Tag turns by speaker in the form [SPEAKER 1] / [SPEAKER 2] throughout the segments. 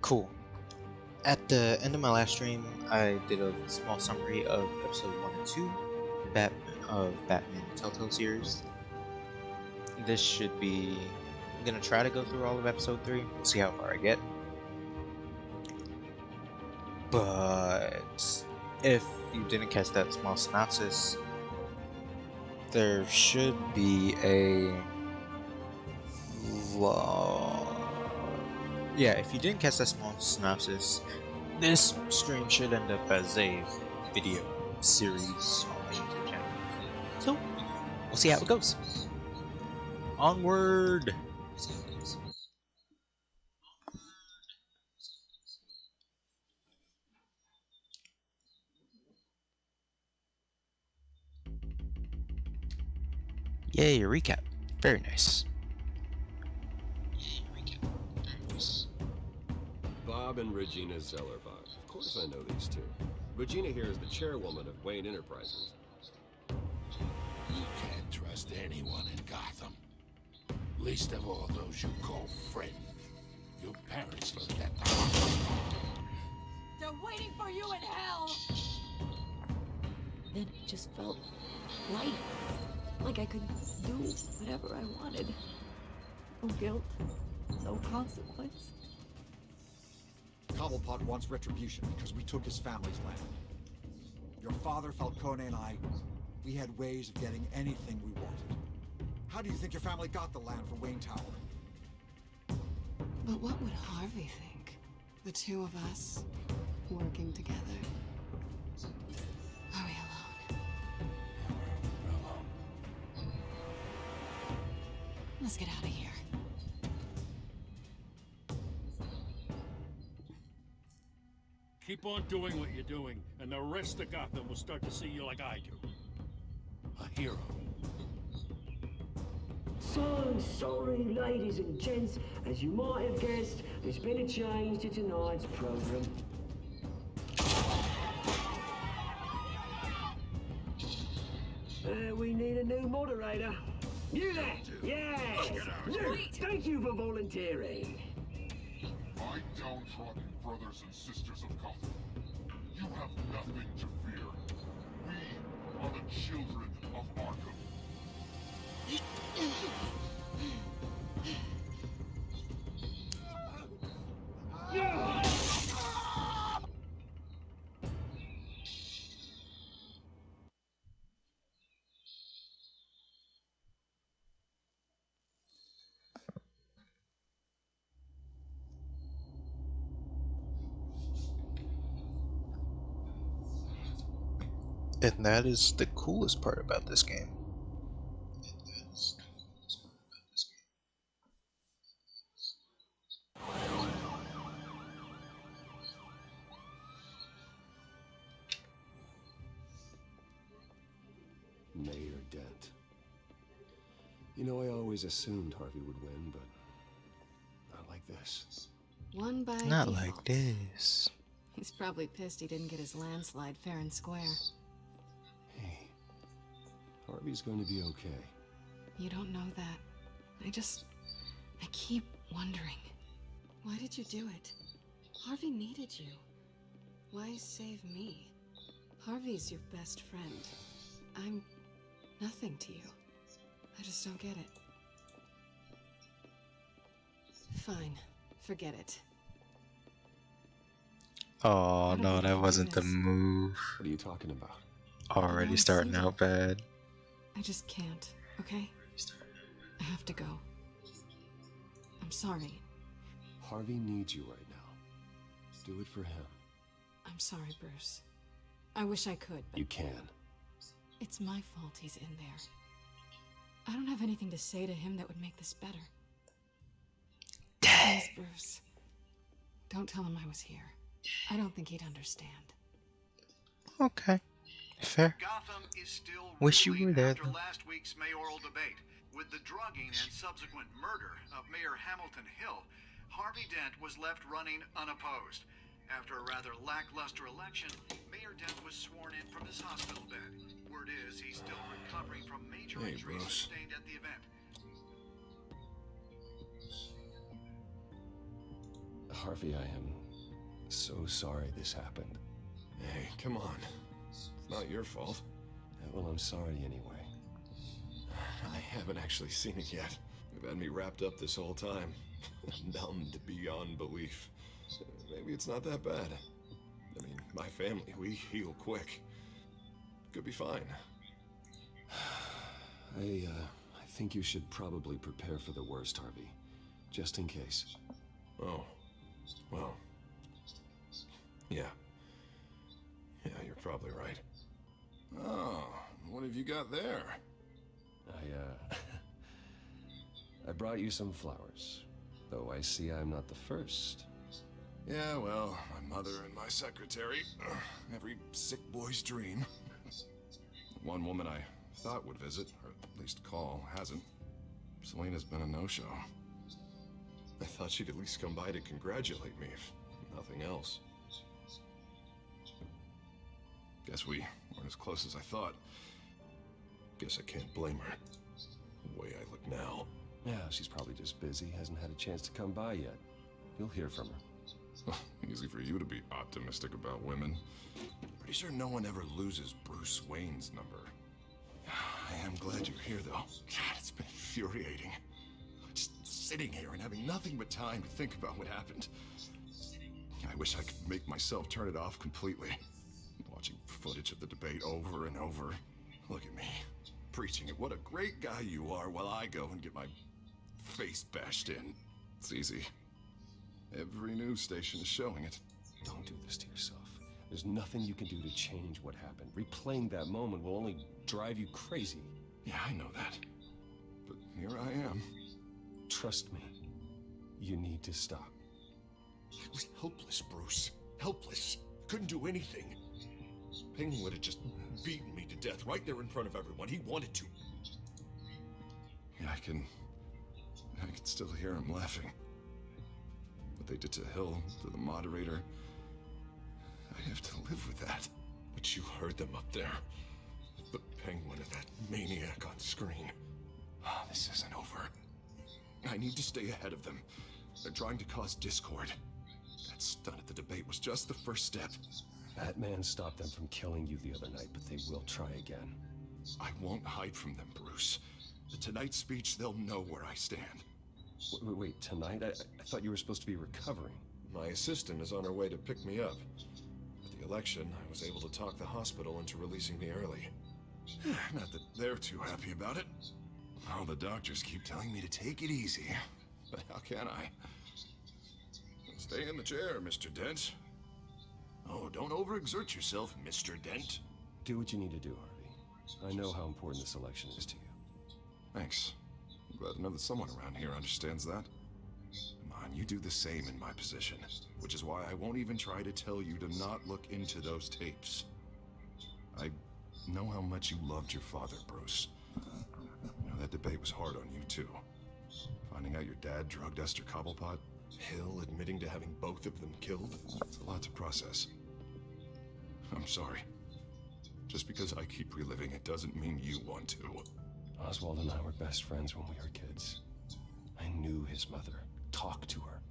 [SPEAKER 1] Cool. At the end of my last stream, I did a small summary of episode 1 and 2 of Batman Telltale series. This should be... I'm gonna try to go through all of episode 3. We'll see how far I get. But if you didn't catch that small synopsis, there should be a... Yeah, if you didn't catch that small synopsis, this stream should end up as a video series on my YouTube channel. So, we'll see how it goes. Onward! Yay, a recap. Very nice.
[SPEAKER 2] Bob and Regina Zellerbach. Of course I know these two. Regina here is the chairwoman of Wayne Enterprises.
[SPEAKER 3] You can't trust anyone in Gotham. Least of all those you call friend. Your parents looked at them.
[SPEAKER 4] They're waiting for you in hell! Then it just felt light. Like I could do whatever I wanted. No guilt, no consequence.
[SPEAKER 5] Cobblepot wants retribution because we took his family's land. Your father, Falcone, and I, we had ways of getting anything we wanted. How do you think your family got the land for Wayne Tower?
[SPEAKER 6] But what would Harvey think? The two of us, working together. Are we alone?
[SPEAKER 3] We're alone.
[SPEAKER 6] Let's get out of here.
[SPEAKER 7] Keep on doing what you're doing, and the rest of Gotham will start to see you like I do.
[SPEAKER 3] A hero.
[SPEAKER 8] So sorry, ladies and gents. As you might have guessed, there's been a change to tonight's program. We need a new moderator. You there? Yes! Thank you for volunteering.
[SPEAKER 9] My downtrodden brothers and sisters of Gotham, you have nothing to fear. We are the children of Arkham.
[SPEAKER 1] And that is the coolest part about this game.
[SPEAKER 2] Mayor Dent. You know, I always assumed Harvey would win, but not like this.
[SPEAKER 6] One by
[SPEAKER 1] Not
[SPEAKER 6] default.
[SPEAKER 1] like this.
[SPEAKER 6] He's probably pissed he didn't get his landslide fair and square.
[SPEAKER 2] Hey, Harvey's going to be okay.
[SPEAKER 6] You don't know that. I keep wondering. Why did you do it? Harvey needed you. Why save me? Harvey's your best friend. I'm nothing to you. I just don't get it. Fine. Forget it.
[SPEAKER 1] Oh
[SPEAKER 6] I don't
[SPEAKER 1] no,
[SPEAKER 6] think I
[SPEAKER 1] that
[SPEAKER 6] can
[SPEAKER 1] wasn't
[SPEAKER 6] do
[SPEAKER 1] the
[SPEAKER 6] this.
[SPEAKER 1] move.
[SPEAKER 2] What are you talking about?
[SPEAKER 1] Already
[SPEAKER 6] I'm
[SPEAKER 1] starting
[SPEAKER 6] single.
[SPEAKER 1] out bad.
[SPEAKER 6] I just can't, okay? I have to go. I'm sorry.
[SPEAKER 2] Harvey needs you right now. Do it for him.
[SPEAKER 6] I'm sorry, Bruce. I wish I could, but
[SPEAKER 2] You can.
[SPEAKER 6] it's my fault he's in there. I don't have anything to say to him that would make this better.
[SPEAKER 1] Dang.
[SPEAKER 6] Please, Bruce. Don't tell him I was here. I don't think he'd understand.
[SPEAKER 1] Okay. Fair.
[SPEAKER 10] Gotham is still
[SPEAKER 1] Wish you were
[SPEAKER 10] reeling
[SPEAKER 1] there,
[SPEAKER 10] after
[SPEAKER 1] though.
[SPEAKER 10] last week's mayoral debate. With the drugging and subsequent murder of Mayor Hamilton Hill, Harvey Dent was left running unopposed. After a rather lackluster election, Mayor Dent was sworn in from his hospital bed. Word is he's still recovering from major
[SPEAKER 3] Hey,
[SPEAKER 10] injuries
[SPEAKER 3] Bruce.
[SPEAKER 10] sustained at the event.
[SPEAKER 2] Harvey, I am So sorry this happened.
[SPEAKER 11] Hey, come on. It's not your fault.
[SPEAKER 2] Well, I'm sorry anyway.
[SPEAKER 11] I haven't actually seen it yet. You've had me wrapped up this whole time. Numbed beyond belief. Maybe it's not that bad. I mean, my family, we heal quick. Could be fine.
[SPEAKER 2] I think you should probably prepare for the worst, Harvey. Just in case.
[SPEAKER 11] Oh. Well. Yeah. Yeah, you're probably right. Oh, what have you got there?
[SPEAKER 2] I brought you some flowers. Though I see I'm not the first.
[SPEAKER 11] Yeah, well, my mother and my secretary. Every sick boy's dream. One woman I thought would visit, or at least call, hasn't. Selena's been a no-show. I thought she'd at least come by to congratulate me, if nothing else. Guess we weren't as close as I thought. Guess I can't blame her. The way I look now.
[SPEAKER 2] Yeah, she's probably just busy, hasn't had a chance to come by yet. You'll hear from her.
[SPEAKER 11] Easy for you to be optimistic about women. Pretty sure no one ever loses Bruce Wayne's number. I am glad you're here, though. God, it's been infuriating. Just sitting here and having nothing but time to think about what happened. I wish I could make myself turn it off completely. Watching footage of the debate over and over. Look at me, preaching it. What a great guy you are, while I go and get my face bashed in. It's easy. Every news station is showing it.
[SPEAKER 2] Don't do this to yourself. There's nothing you can do to change what happened. Replaying that moment will only drive you crazy.
[SPEAKER 11] Yeah, I know that. But here I am.
[SPEAKER 2] Trust me. You need to stop.
[SPEAKER 11] I was helpless, Bruce. Helpless. Couldn't do anything. Penguin would have just beaten me to death right there in front of everyone. He wanted to. Yeah, I can still hear him laughing. What they did to Hill, to the moderator. I have to live with that. But you heard them up there. The Penguin and that maniac on screen. Oh, this isn't over. I need to stay ahead of them. They're trying to cause discord. That stunt at the debate was just the first step.
[SPEAKER 2] Batman stopped them from killing you the other night, but they will try again.
[SPEAKER 11] I won't hide from them, Bruce. At tonight's speech, they'll know where I stand.
[SPEAKER 2] Wait, tonight? I thought you were supposed to be recovering.
[SPEAKER 11] My assistant is on her way to pick me up. At the election, I was able to talk the hospital into releasing me early. Not that they're too happy about it. All the doctors keep telling me to take it easy. But how can I? Stay in the chair, Mr. Dent. Oh, don't overexert yourself, Mr. Dent.
[SPEAKER 2] Do what you need to do, Harvey. I know how important this election is to you.
[SPEAKER 11] Thanks. I'm glad to know that someone around here understands that. Come on, you do the same in my position. Which is why I won't even try to tell you to not look into those tapes. I know how much you loved your father, Bruce. You know, that debate was hard on you, too. Finding out your dad drugged Esther Cobblepot, Hill admitting to having both of them killed, it's a lot to process. I'm sorry. Just because I keep reliving it doesn't mean you want to.
[SPEAKER 2] Oswald and I were best friends when we were kids. I knew his mother. Talked to her.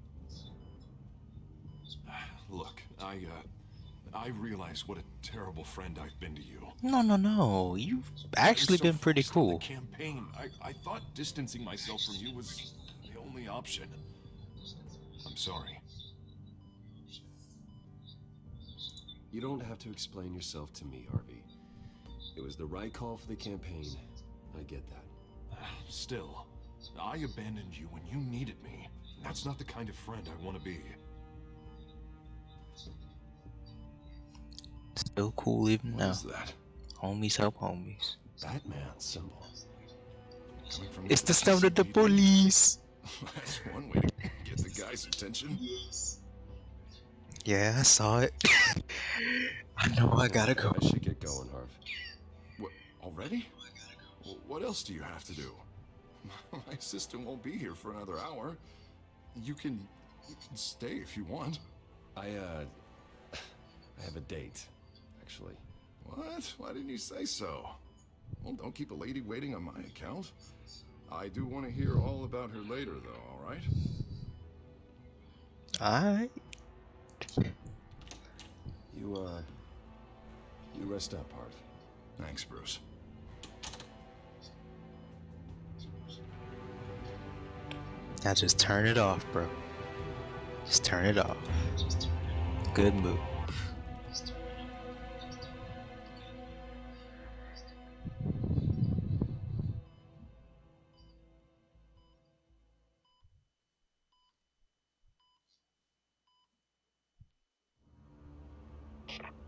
[SPEAKER 11] Look, I realize what a terrible friend I've been to you.
[SPEAKER 1] No. You've actually been pretty cool.
[SPEAKER 11] The campaign. I thought distancing myself from you was the only option. I'm sorry.
[SPEAKER 2] You don't have to explain yourself to me, Harvey. It was the right call for the campaign. I get that.
[SPEAKER 11] Still, I abandoned you when you needed me. That's not the kind of friend I want to be.
[SPEAKER 1] Still cool even now.
[SPEAKER 11] What is that?
[SPEAKER 1] Homies help homies.
[SPEAKER 2] Batman symbol.
[SPEAKER 11] Coming from
[SPEAKER 1] It's the sound of the police.
[SPEAKER 11] That's one way to get the guy's attention.
[SPEAKER 1] Yeah, I saw it. I know I gotta go.
[SPEAKER 2] I should get going, Harv.
[SPEAKER 11] What, already? What else do you have to do? My assistant won't be here for another hour. You can stay if you want.
[SPEAKER 2] I have a date, actually.
[SPEAKER 11] What? Why didn't you say so? Well, don't keep a lady waiting on my account. I do want to hear all about her later, though, all right?
[SPEAKER 1] Alright.
[SPEAKER 2] You rest up, Harv.
[SPEAKER 11] Thanks, Bruce.
[SPEAKER 1] Now just turn it off, bro. Just turn it off. Good move.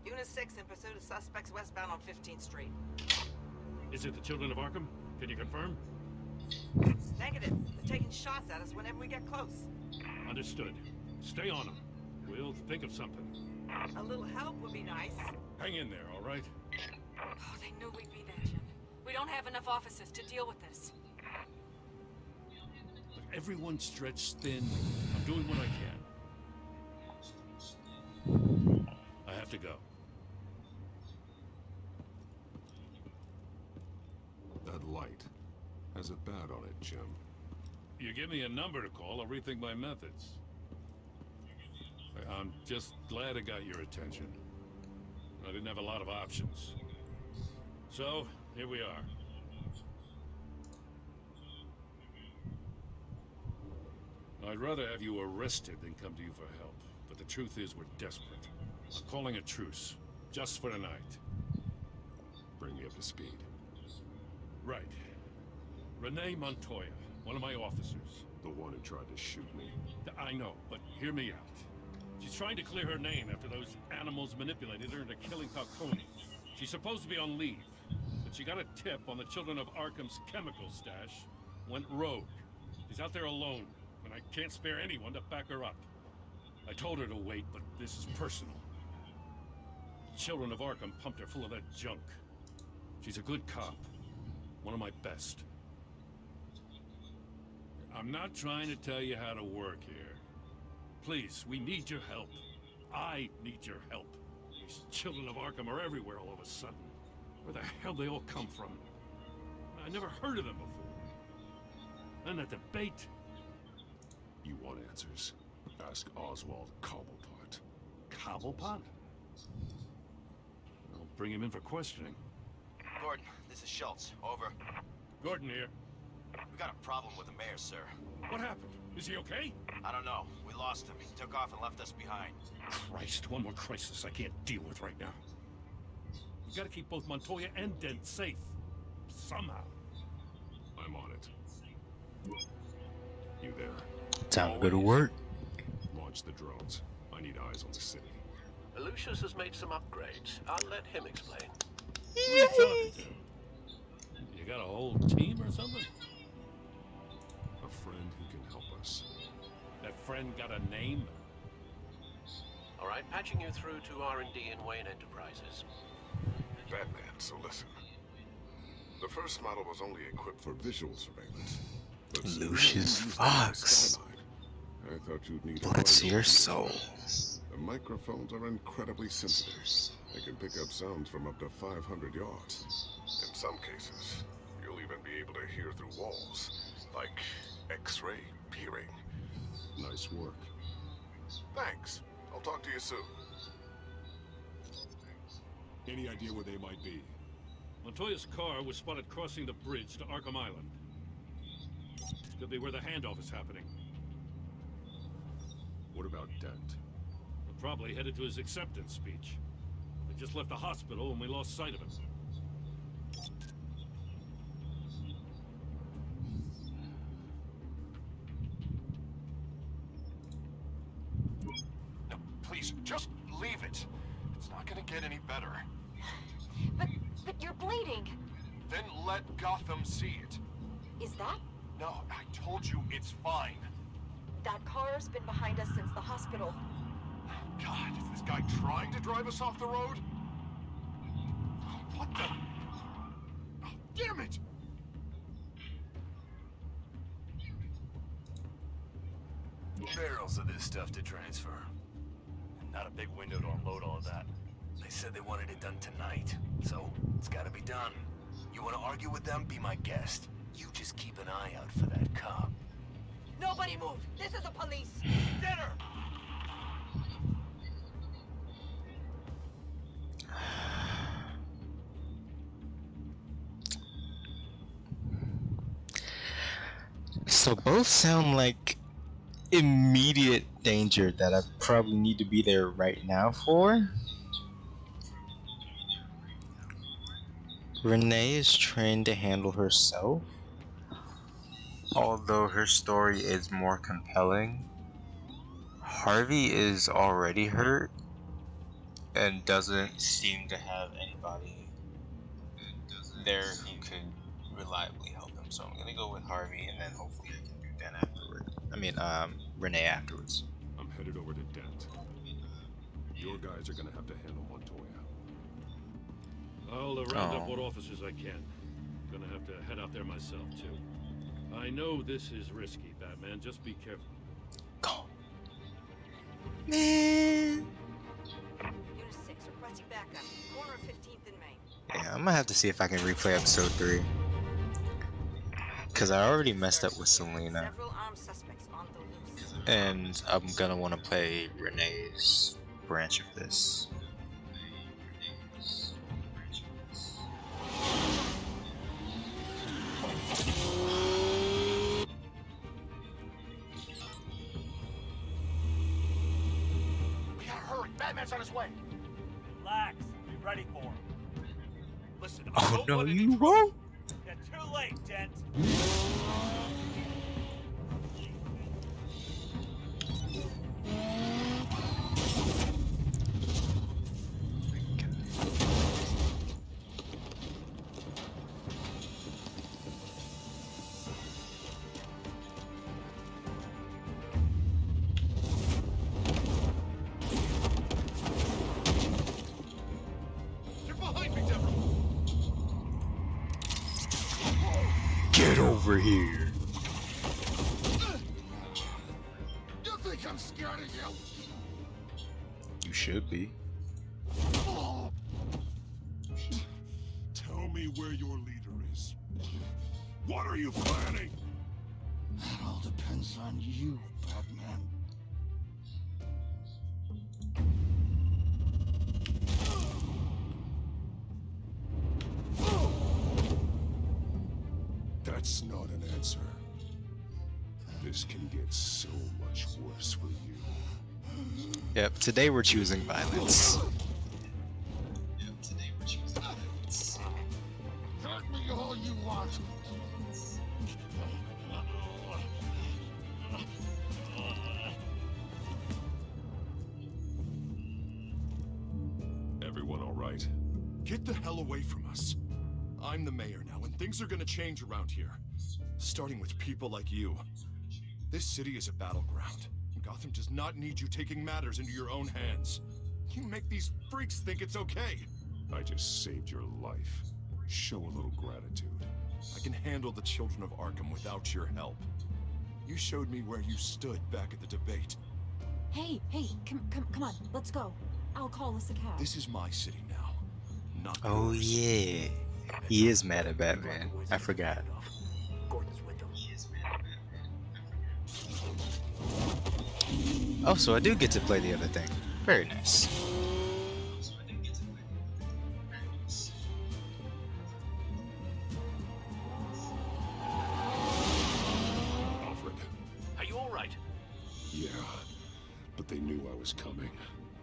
[SPEAKER 12] Unit 6 in pursuit of suspects westbound on 15th Street.
[SPEAKER 7] Is it the Children of Arkham? Can you confirm?
[SPEAKER 12] Negative. They're taking shots at us whenever we get close.
[SPEAKER 7] Understood. Stay on them. We'll think of something.
[SPEAKER 12] A little help would be nice.
[SPEAKER 7] Hang in there, all right?
[SPEAKER 6] Oh, they knew we'd be there, Jim. We don't have enough officers to deal with this.
[SPEAKER 7] But everyone's stretched thin. I'm doing what I can. I have to go.
[SPEAKER 2] That light has a bat on it, Jim.
[SPEAKER 7] You give me a number to call, I'll rethink my methods. I'm just glad it got your attention. I didn't have a lot of options. So, here we are. I'd rather have you arrested than come to you for help. But the truth is, we're desperate. I'm calling a truce. Just for tonight.
[SPEAKER 2] Bring me up to speed.
[SPEAKER 7] Right. Renee Montoya, one of my officers.
[SPEAKER 2] The one who tried to shoot me.
[SPEAKER 7] I know, but hear me out. She's trying to clear her name after those animals manipulated her into killing Falcone. She's supposed to be on leave, but she got a tip on the Children of Arkham's chemical stash, went rogue. She's out there alone, and I can't spare anyone to back her up. I told her to wait, but this is personal. Children of Arkham pumped her full of that junk. She's a good cop. One of my best. I'm not trying to tell you how to work here. Please, we need your help. I need your help. These Children of Arkham are everywhere all of a sudden. Where the hell they all come from? I never heard of them before. And that debate.
[SPEAKER 2] You want answers? Ask Oswald Cobblepot.
[SPEAKER 7] Cobblepot? I'll bring him in for questioning.
[SPEAKER 13] Gordon, this is Schultz. Over.
[SPEAKER 7] Gordon here.
[SPEAKER 13] We got a problem with the mayor, sir.
[SPEAKER 7] What happened? Is he okay?
[SPEAKER 13] I don't know. We lost him. He took off and left us behind.
[SPEAKER 7] Christ, one more crisis I can't deal with right now. We gotta keep both Montoya and Dent safe. Somehow.
[SPEAKER 2] I'm on it. You there?
[SPEAKER 1] Time to go to work.
[SPEAKER 2] Launch the drones. I need eyes on the city.
[SPEAKER 14] Lucius has made some upgrades. I'll let him explain.
[SPEAKER 7] Who are you talking to? You got a whole team or something?
[SPEAKER 2] A friend who can help us.
[SPEAKER 7] That friend got a name?
[SPEAKER 14] All right, patching you through to R&D in Wayne Enterprises.
[SPEAKER 15] Batman, so listen. The first model was only equipped for visual surveillance. But
[SPEAKER 1] Lucius Fox.
[SPEAKER 15] I thought you'd need
[SPEAKER 1] Bless your soul.
[SPEAKER 15] The microphones are incredibly sensitive. They can pick up sounds from up to 500 yards. In some cases, you'll even be able to hear through walls, like X-ray peering.
[SPEAKER 2] Nice work.
[SPEAKER 15] Thanks. I'll talk to you soon.
[SPEAKER 2] Any idea where they might be?
[SPEAKER 7] Montoya's car was spotted crossing the bridge to Arkham Island. Could be where the handoff is happening.
[SPEAKER 2] What about Dent?
[SPEAKER 7] We're probably headed to his acceptance speech. He just left the hospital and we lost sight of him.
[SPEAKER 11] No, please, just leave it. It's not gonna get any better.
[SPEAKER 6] But you're bleeding.
[SPEAKER 11] Then let Gotham see it.
[SPEAKER 6] Is that?
[SPEAKER 11] No, I told you it's fine.
[SPEAKER 6] That car's been behind us since the hospital.
[SPEAKER 11] God, is this guy trying to drive us off the road? What the? Oh, damn it!
[SPEAKER 13] Barrels of this stuff to transfer. And not a big window to unload all of that. They said they wanted it done tonight, so it's gotta be done. You wanna argue with them? Be my guest. You just keep an eye out for that cop.
[SPEAKER 12] Nobody move! This is the police!
[SPEAKER 11] Get her!
[SPEAKER 1] So both sound like immediate danger that I probably need to be there right now for. Renee is trained to handle herself, although her story is more compelling. Harvey is already hurt and doesn't seem to have anybody there who could reliably help him. So I'm gonna go with Harvey, and then hopefully I can do Dan afterward. Renee afterwards.
[SPEAKER 2] I'm headed over to Dent. Your guys are gonna have to handle Montoya.
[SPEAKER 7] I'll round up what officers I can. Gonna have to head out there myself, too. I know this is risky, Batman. Just be careful.
[SPEAKER 1] Go. Man.
[SPEAKER 12] Unit 6, requesting backup. Corner of 15th and Main.
[SPEAKER 1] Yeah, I'm gonna have to see if I can replay episode 3. Because I already messed up with Selena.
[SPEAKER 12] Several armed suspects on the loose.
[SPEAKER 1] And I'm gonna want to play Renee's branch of this.
[SPEAKER 13] We gotta hurry. Batman's on his way.
[SPEAKER 16] Relax. Be ready for him.
[SPEAKER 13] Listen,
[SPEAKER 1] Oh no, you won't.
[SPEAKER 16] You're too late, Dent.
[SPEAKER 11] Get behind me, Deborah!
[SPEAKER 1] Get over here.
[SPEAKER 3] You think I'm scared of you?
[SPEAKER 1] You should be.
[SPEAKER 11] Tell me where your leader is. What are you planning?
[SPEAKER 3] That all depends on you, Batman.
[SPEAKER 2] That's not an answer. This can get so much worse for you.
[SPEAKER 1] Yep, today we're choosing violence. Yep, today we're choosing violence.
[SPEAKER 3] Hurt me all you want.
[SPEAKER 2] Everyone all right?
[SPEAKER 11] Get the hell away from us. I'm the mayor now, and things are gonna change around here. Starting with people like you. This city is a battleground. Gotham does not need you taking matters into your own hands. You make these freaks think it's okay.
[SPEAKER 2] I just saved your life. Show a little gratitude.
[SPEAKER 11] I can handle the children of Arkham without your help. You showed me where you stood back at the debate.
[SPEAKER 4] Hey, come on, let's go. I'll call us a cab.
[SPEAKER 11] This is my city now, not
[SPEAKER 1] Oh
[SPEAKER 11] yours.
[SPEAKER 1] yeah. He is mad at Batman. I forgot.
[SPEAKER 13] Gordon's with them.
[SPEAKER 1] Oh, so I do get to play the other thing. Very nice.
[SPEAKER 2] Alfred.
[SPEAKER 14] Are you all right?
[SPEAKER 2] Yeah, but they knew I was coming.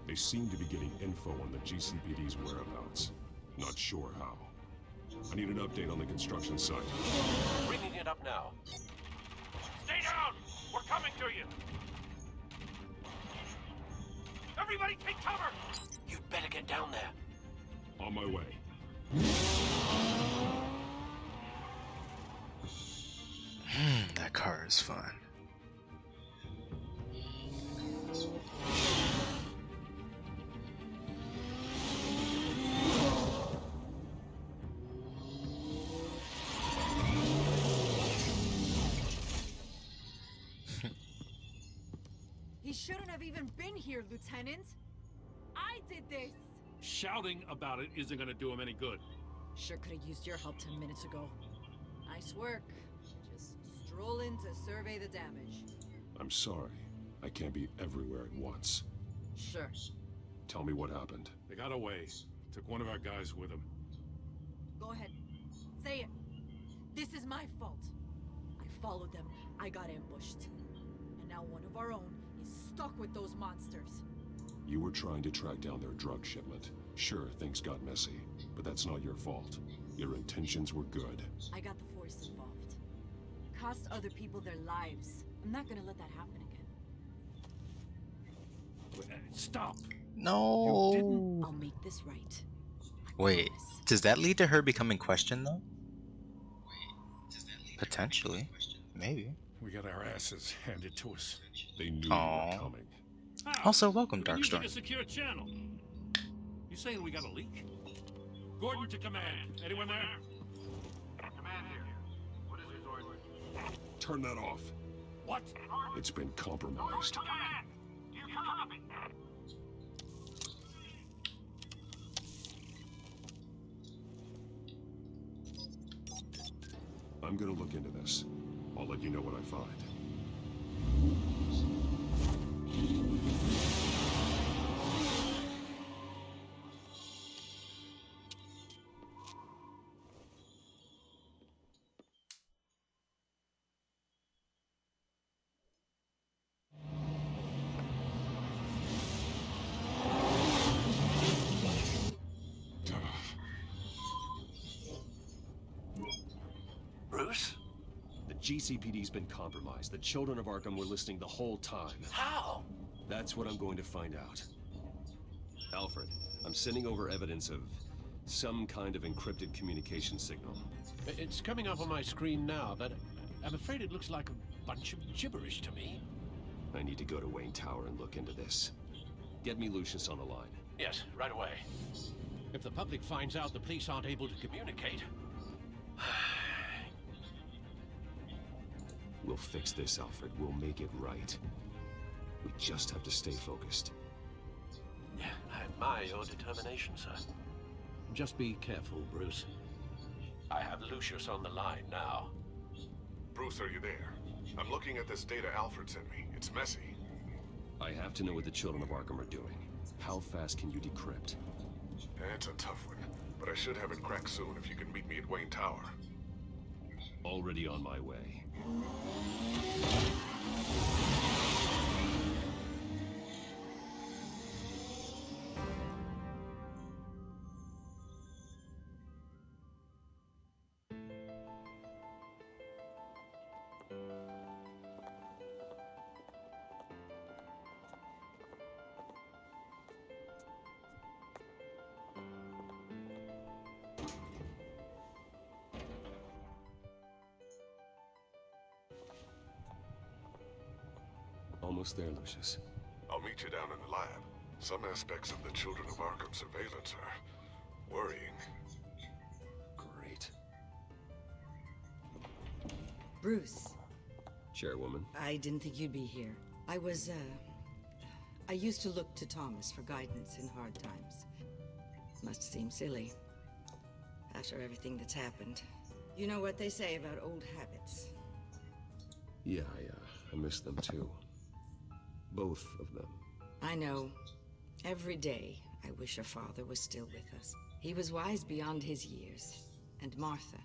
[SPEAKER 2] They seem to be getting info on the GCPD's whereabouts. Not sure how. I need an update on the construction site.
[SPEAKER 14] Bringing it up now.
[SPEAKER 16] Stay down! We're coming to you! Everybody take cover!
[SPEAKER 14] You'd better get down there.
[SPEAKER 2] On my way.
[SPEAKER 1] That car is fun.
[SPEAKER 17] He shouldn't have even been here, Lieutenant. I did this.
[SPEAKER 7] Shouting about it isn't gonna do him any good.
[SPEAKER 17] Sure could have used your help 10 minutes ago. Nice work. Just stroll in to survey the damage.
[SPEAKER 2] I'm sorry. I can't be everywhere at once.
[SPEAKER 17] Sure.
[SPEAKER 2] Tell me what happened.
[SPEAKER 7] They got away. Took one of our guys with them.
[SPEAKER 17] Go ahead. Say it. This is my fault. I followed them I got ambushed. And now one of our own is stuck with those monsters.
[SPEAKER 2] You were trying to track down their drug shipment. Sure, things got messy, but that's not your fault. Your intentions were good.
[SPEAKER 17] I got the Force involved. Cost other people their lives. I'm not gonna let that happen again.
[SPEAKER 7] Stop!
[SPEAKER 1] No.
[SPEAKER 17] I'll make this right.
[SPEAKER 1] Wait, does that lead to her becoming questioned though? Potentially. Maybe.
[SPEAKER 7] We got our asses handed to us.
[SPEAKER 2] They knew you were coming.
[SPEAKER 1] Also, welcome,
[SPEAKER 7] We've been
[SPEAKER 1] Darkstorm.
[SPEAKER 7] using a secure channel. You saying we got a leak? Gordon to command. Anyone there?
[SPEAKER 10] Command here. What is his order?
[SPEAKER 2] Turn that off.
[SPEAKER 7] What?
[SPEAKER 2] It's been compromised.
[SPEAKER 16] Command! You copy?
[SPEAKER 2] I'm gonna look into this. I'll let you know what I find.
[SPEAKER 14] Bruce?
[SPEAKER 2] The GCPD's been compromised. The children of Arkham were listening the whole time.
[SPEAKER 14] How?
[SPEAKER 2] That's what I'm going to find out. Alfred, I'm sending over evidence of some kind of encrypted communication signal.
[SPEAKER 14] It's coming up on my screen now, but I'm afraid it looks like a bunch of gibberish to me.
[SPEAKER 2] I need to go to Wayne Tower and look into this. Get me Lucius on the line.
[SPEAKER 14] Yes, right away. If the public finds out the police aren't able to communicate...
[SPEAKER 2] We'll fix this, Alfred. We'll make it right. We just have to stay focused.
[SPEAKER 14] I admire your determination, sir. Just be careful, Bruce. I have Lucius on the line now.
[SPEAKER 15] Bruce, are you there? I'm looking at this data Alfred sent me. It's messy.
[SPEAKER 2] I have to know what the children of Arkham are doing. How fast can you decrypt?
[SPEAKER 15] It's a tough one, but I should have it cracked soon if you can meet me at Wayne Tower.
[SPEAKER 2] Already on my way. Almost there, Lucius.
[SPEAKER 15] I'll meet you down in the lab. Some aspects of the Children of Arkham surveillance are worrying.
[SPEAKER 2] Great.
[SPEAKER 18] Bruce.
[SPEAKER 2] Chairwoman.
[SPEAKER 18] I didn't think you'd be here. I used to look to Thomas for guidance in hard times. Must seem silly. After everything that's happened. You know what they say about old habits.
[SPEAKER 2] Yeah, I miss them too. Both of them.
[SPEAKER 18] I know. Every day, I wish your father was still with us. He was wise beyond his years. And Martha,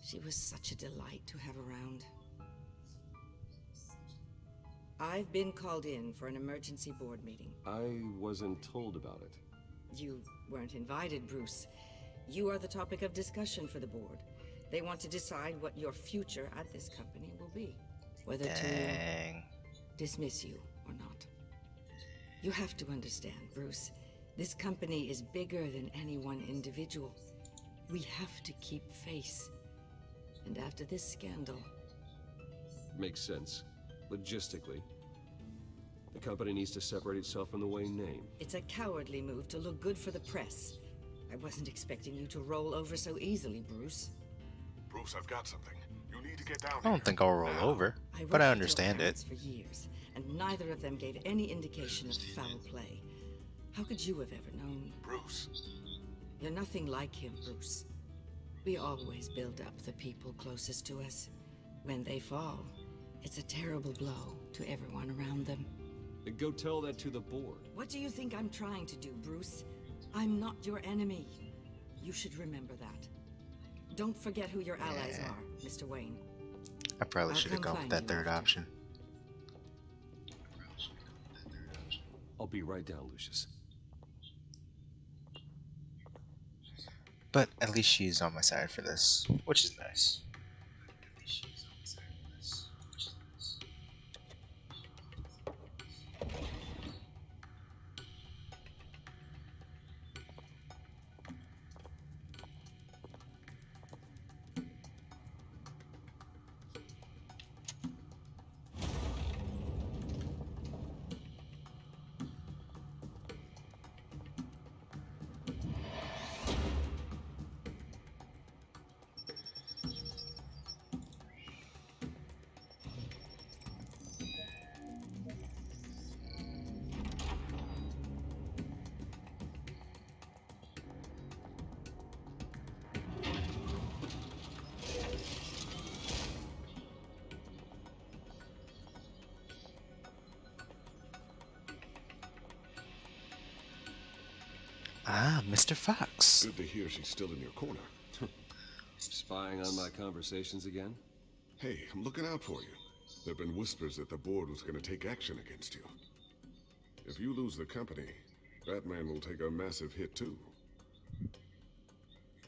[SPEAKER 18] she was such a delight to have around. I've been called in for an emergency board meeting.
[SPEAKER 2] I wasn't told about it.
[SPEAKER 18] You weren't invited, Bruce. You are the topic of discussion for the board. They want to decide what your future at this company will be. Whether to dismiss you or not. You have to understand, Bruce. This company is bigger than any one individual. We have to keep face. And after this scandal...
[SPEAKER 2] Makes sense. Logistically. The company needs to separate itself from the Wayne name.
[SPEAKER 18] It's a cowardly move to look good for the press. I wasn't expecting you to roll over so easily, Bruce.
[SPEAKER 15] Bruce, I've got something. You need to get down
[SPEAKER 1] I don't think I'll roll over, but I understand it.
[SPEAKER 18] For years, and neither of them gave any indication of foul play. How could you have ever known?
[SPEAKER 15] Bruce.
[SPEAKER 18] You're nothing like him, Bruce. We always build up the people closest to us. When they fall, it's a terrible blow to everyone around them.
[SPEAKER 2] Then go tell that to the board.
[SPEAKER 18] What do you think I'm trying to do, Bruce? I'm not your enemy. You should remember that. Don't forget who your allies are, Mr. Wayne.
[SPEAKER 1] I probably
[SPEAKER 18] I'll
[SPEAKER 1] should have
[SPEAKER 18] come
[SPEAKER 1] gone with
[SPEAKER 18] find
[SPEAKER 1] that
[SPEAKER 18] you
[SPEAKER 1] third
[SPEAKER 18] after.
[SPEAKER 1] option.
[SPEAKER 14] I'll be right down, Lucius.
[SPEAKER 1] But at least she's on my side for this, which is nice. Ah, Mr. Fox.
[SPEAKER 15] Good to hear she's still in your corner.
[SPEAKER 14] Spying on my conversations again?
[SPEAKER 15] Hey, I'm looking out for you. There have been whispers that the board was going to take action against you. If you lose the company, Batman will take a massive hit too.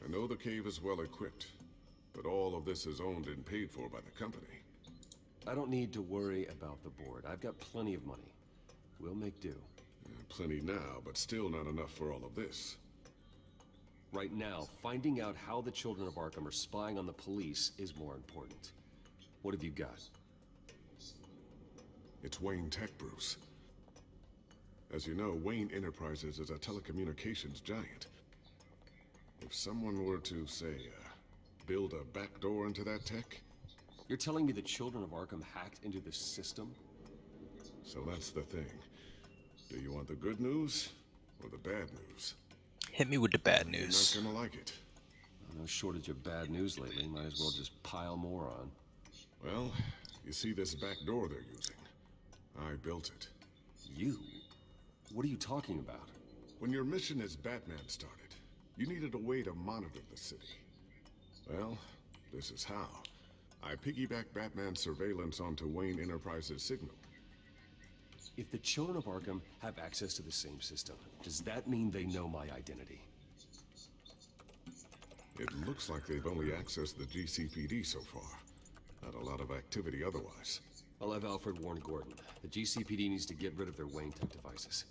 [SPEAKER 15] I know the cave is well equipped, but all of this is owned and paid for by the company.
[SPEAKER 14] I don't need to worry about the board. I've got plenty of money. We'll make do.
[SPEAKER 15] Plenty now, but still not enough for all of this.
[SPEAKER 14] Right now, finding out how the children of Arkham are spying on the police is more important. What have you got?
[SPEAKER 15] It's Wayne Tech, Bruce. As you know, Wayne Enterprises is a telecommunications giant. If someone were to, say, build a backdoor into that tech...
[SPEAKER 14] You're telling me the children of Arkham hacked into the system?
[SPEAKER 15] So that's the thing. Do you want the good news or the bad news?
[SPEAKER 1] Hit me with the bad news.
[SPEAKER 15] You're not gonna like it.
[SPEAKER 14] No shortage of bad news lately. Might as well just pile more on.
[SPEAKER 15] Well, you see this back door they're using? I built it.
[SPEAKER 14] You? What are you talking about?
[SPEAKER 15] When your mission as Batman started, you needed a way to monitor the city. Well, this is how. I piggybacked Batman's surveillance onto Wayne Enterprises' signal.
[SPEAKER 14] If the children of Arkham have access to the same system, does that mean they know my identity?
[SPEAKER 15] It looks like they've only accessed the GCPD so far. Not a lot of activity otherwise.
[SPEAKER 14] I'll have Alfred warn Gordon. The GCPD needs to get rid of their Wayne Tech devices.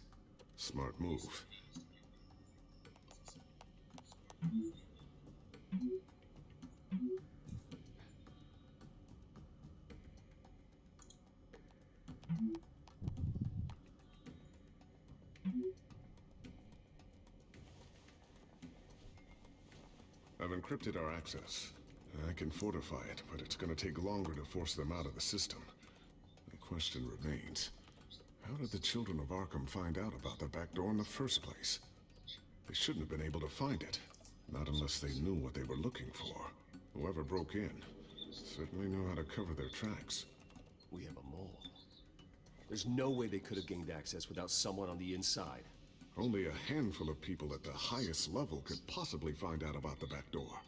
[SPEAKER 15] Smart move. I've encrypted our access. I can fortify it, but it's gonna take longer to force them out of the system. The question remains, how did the children of Arkham find out about the back door in the first place? They shouldn't have been able to find it. Not unless they knew what they were looking for. Whoever broke in certainly knew how to cover their tracks.
[SPEAKER 14] We have a mole. There's no way they could have gained access without someone on the inside.
[SPEAKER 15] Only a handful of people at the highest level could possibly find out about the back door.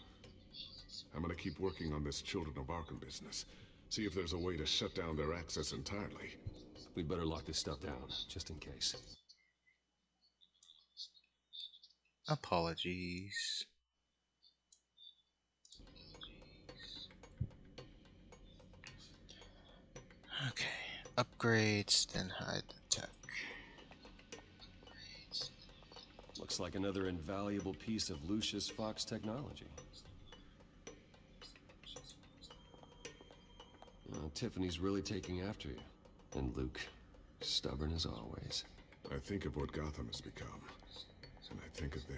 [SPEAKER 15] I'm gonna keep working on this Children of Arkham business. See if there's a way to shut down their access entirely.
[SPEAKER 14] We'd better lock this stuff down, just in case.
[SPEAKER 1] Apologies. Okay, upgrades, then hide the tech.
[SPEAKER 14] Looks like another invaluable piece of Lucius Fox technology. Tiffany's really taking after you. And Luke, stubborn as always.
[SPEAKER 15] I think of what Gotham has become, and I think of them.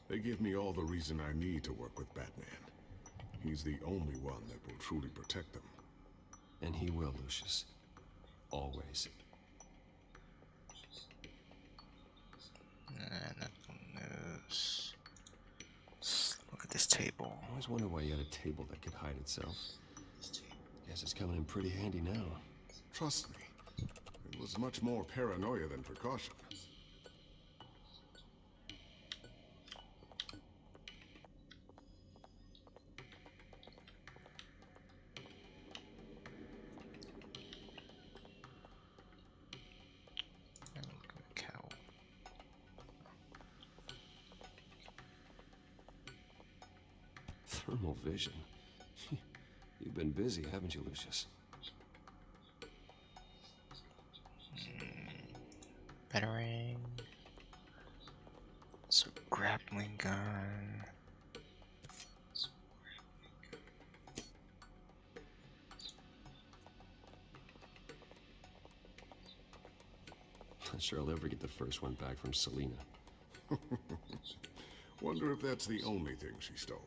[SPEAKER 15] They give me all the reason I need to work with Batman. He's the only one that will truly protect them.
[SPEAKER 14] And he will, Lucius. Always.
[SPEAKER 1] News. Look at this table.
[SPEAKER 14] I always wonder why you had a table that could hide itself. Guess it's coming in pretty handy now.
[SPEAKER 15] Trust me, it was much more paranoia than precaution.
[SPEAKER 11] Thermal vision? You've been busy, haven't you, Lucius?
[SPEAKER 1] Batarang. So grappling gun.
[SPEAKER 11] Not sure I'll ever get the first one back from Selena.
[SPEAKER 15] Wonder if that's the only thing she stole.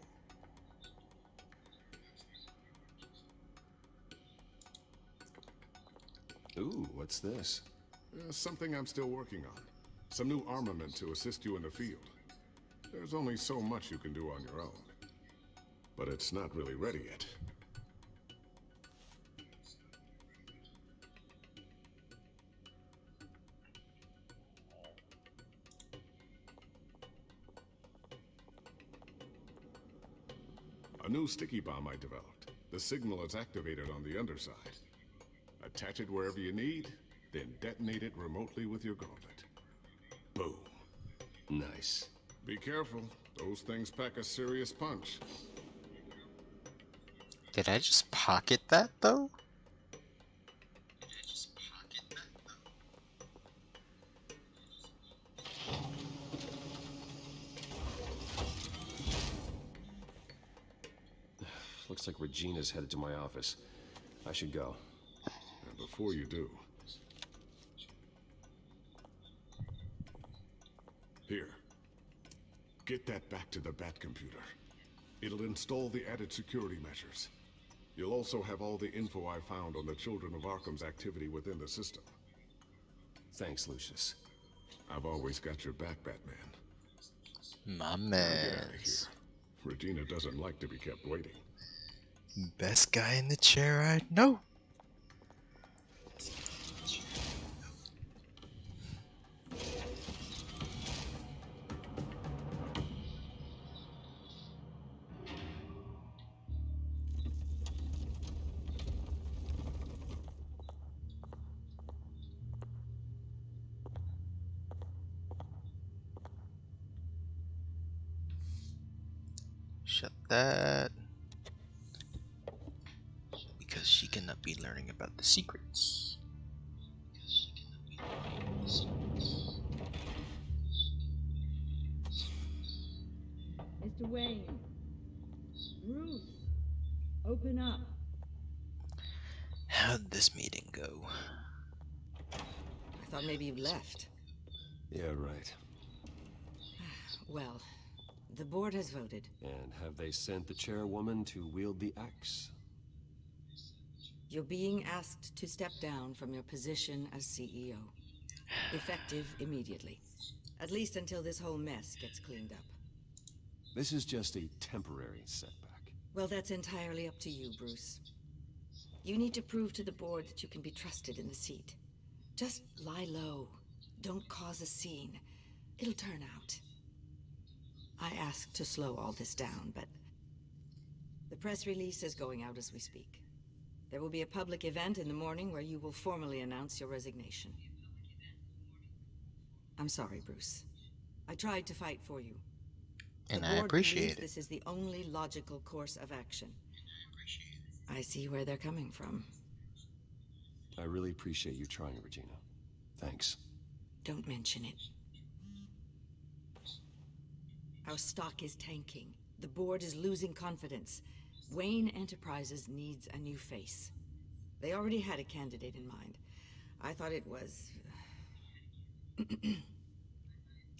[SPEAKER 11] Ooh, what's this?
[SPEAKER 15] Something I'm still working on. Some new armament to assist you in the field. There's only so much you can do on your own. But it's not really ready yet. A new sticky bomb I developed. The signal is activated on the underside. Attach it wherever you need, then detonate it remotely with your gauntlet. Boom.
[SPEAKER 11] Nice.
[SPEAKER 15] Be careful. Those things pack a serious punch.
[SPEAKER 1] Did I just pocket that though?
[SPEAKER 11] Looks like Regina's headed to my office. I should go.
[SPEAKER 15] And before you do... Here. Get that back to the Bat computer. It'll install the added security measures. You'll also have all the info I found on the Children of Arkham's activity within the system.
[SPEAKER 11] Thanks, Lucius.
[SPEAKER 15] I've always got your back, Batman.
[SPEAKER 1] My
[SPEAKER 15] Now
[SPEAKER 1] man.
[SPEAKER 15] get out of here. Regina doesn't like to be kept waiting.
[SPEAKER 1] Best guy in the chair I know. Shut that. Because she cannot be learning about the secrets.
[SPEAKER 17] Mr. Wayne. Bruce. Open up.
[SPEAKER 1] How'd this meeting go?
[SPEAKER 18] I thought maybe you left.
[SPEAKER 11] Yeah, right.
[SPEAKER 18] Well, the board has voted.
[SPEAKER 11] And have they sent the chairwoman to wield the axe?
[SPEAKER 18] You're being asked to step down from your position as CEO. Effective immediately. At least until this whole mess gets cleaned up.
[SPEAKER 11] This is just a temporary setback.
[SPEAKER 18] Well, that's entirely up to you, Bruce. You need to prove to the board that you can be trusted in the seat. Just lie low. Don't cause a scene. It'll turn out. I asked to slow all this down, but the press release is going out as we speak. There will be a public event in the morning where you will formally announce your resignation. I'm sorry, Bruce. I tried to fight for you.
[SPEAKER 1] And
[SPEAKER 18] the
[SPEAKER 1] I
[SPEAKER 18] board
[SPEAKER 1] appreciate
[SPEAKER 18] believes
[SPEAKER 1] it.
[SPEAKER 18] This is the only logical course of action. I see where they're coming from.
[SPEAKER 11] I really appreciate you trying, Regina. Thanks.
[SPEAKER 18] Don't mention it. Our stock is tanking. The board is losing confidence. Wayne Enterprises needs a new face. They already had a candidate in mind. I thought it was...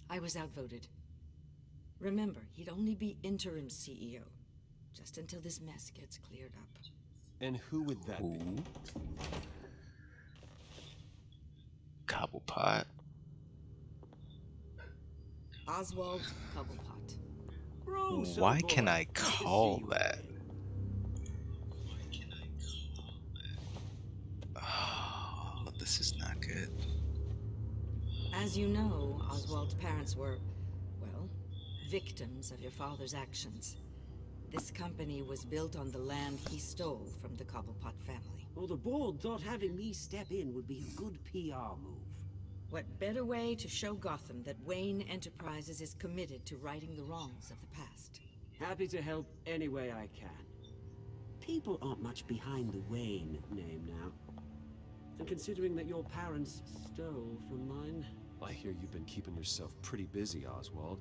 [SPEAKER 18] I was outvoted. Remember, he'd only be interim CEO. Just until this mess gets cleared up.
[SPEAKER 11] And who would that be?
[SPEAKER 1] Cobblepot.
[SPEAKER 18] Oswald Cobblepot.
[SPEAKER 1] Why can I call that? Oh, this is not good.
[SPEAKER 18] As you know, Oswald's parents were, well, victims of your father's actions. This company was built on the land he stole from the Cobblepot family.
[SPEAKER 8] Well, the board thought having me step in would be a good PR move.
[SPEAKER 18] What better way to show Gotham that Wayne Enterprises is committed to righting the wrongs of the past?
[SPEAKER 8] Happy to help any way I can. People aren't much behind the Wayne name now. And considering that your parents stole from mine...
[SPEAKER 19] I hear you've been keeping yourself pretty busy, Oswald.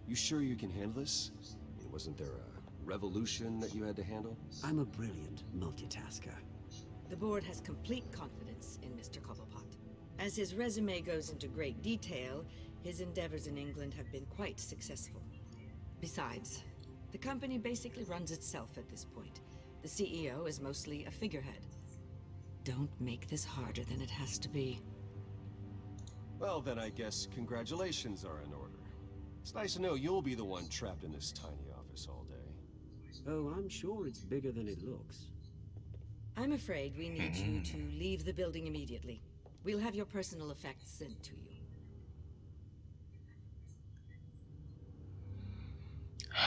[SPEAKER 19] You sure you can handle this? I mean, wasn't there a revolution that you had to handle?
[SPEAKER 8] I'm a brilliant multitasker.
[SPEAKER 18] The board has complete confidence in Mr. Cobblepot. As his resume goes into great detail, his endeavors in England have been quite successful. Besides, the company basically runs itself at this point. The CEO is mostly a figurehead. Don't make this harder than it has to be.
[SPEAKER 19] Well, then I guess congratulations are in order. It's nice to know you'll be the one trapped in this tiny office all day.
[SPEAKER 8] Oh, I'm sure it's bigger than it looks.
[SPEAKER 18] I'm afraid we need you to leave the building immediately. We'll have your personal effects sent to you.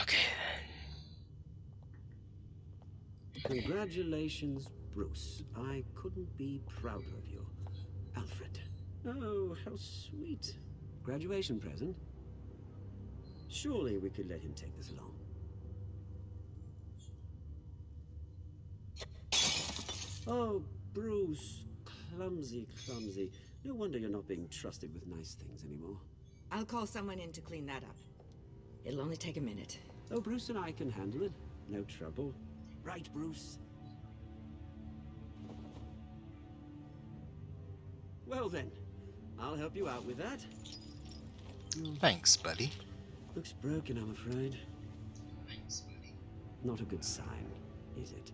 [SPEAKER 1] Okay,
[SPEAKER 8] then. Congratulations, Bruce. I couldn't be prouder of you. Alfred. Oh, how sweet. Graduation present? Surely we could let him take this along. Oh, Bruce. Clumsy, clumsy. No wonder you're not being trusted with nice things anymore.
[SPEAKER 18] I'll call someone in to clean that up. It'll only take a minute.
[SPEAKER 8] Oh, Bruce and I can handle it. No trouble. Right, Bruce? Well then, I'll help you out with that.
[SPEAKER 1] thanks, buddy.
[SPEAKER 8] Looks broken, I'm afraid. Not a good sign, is it?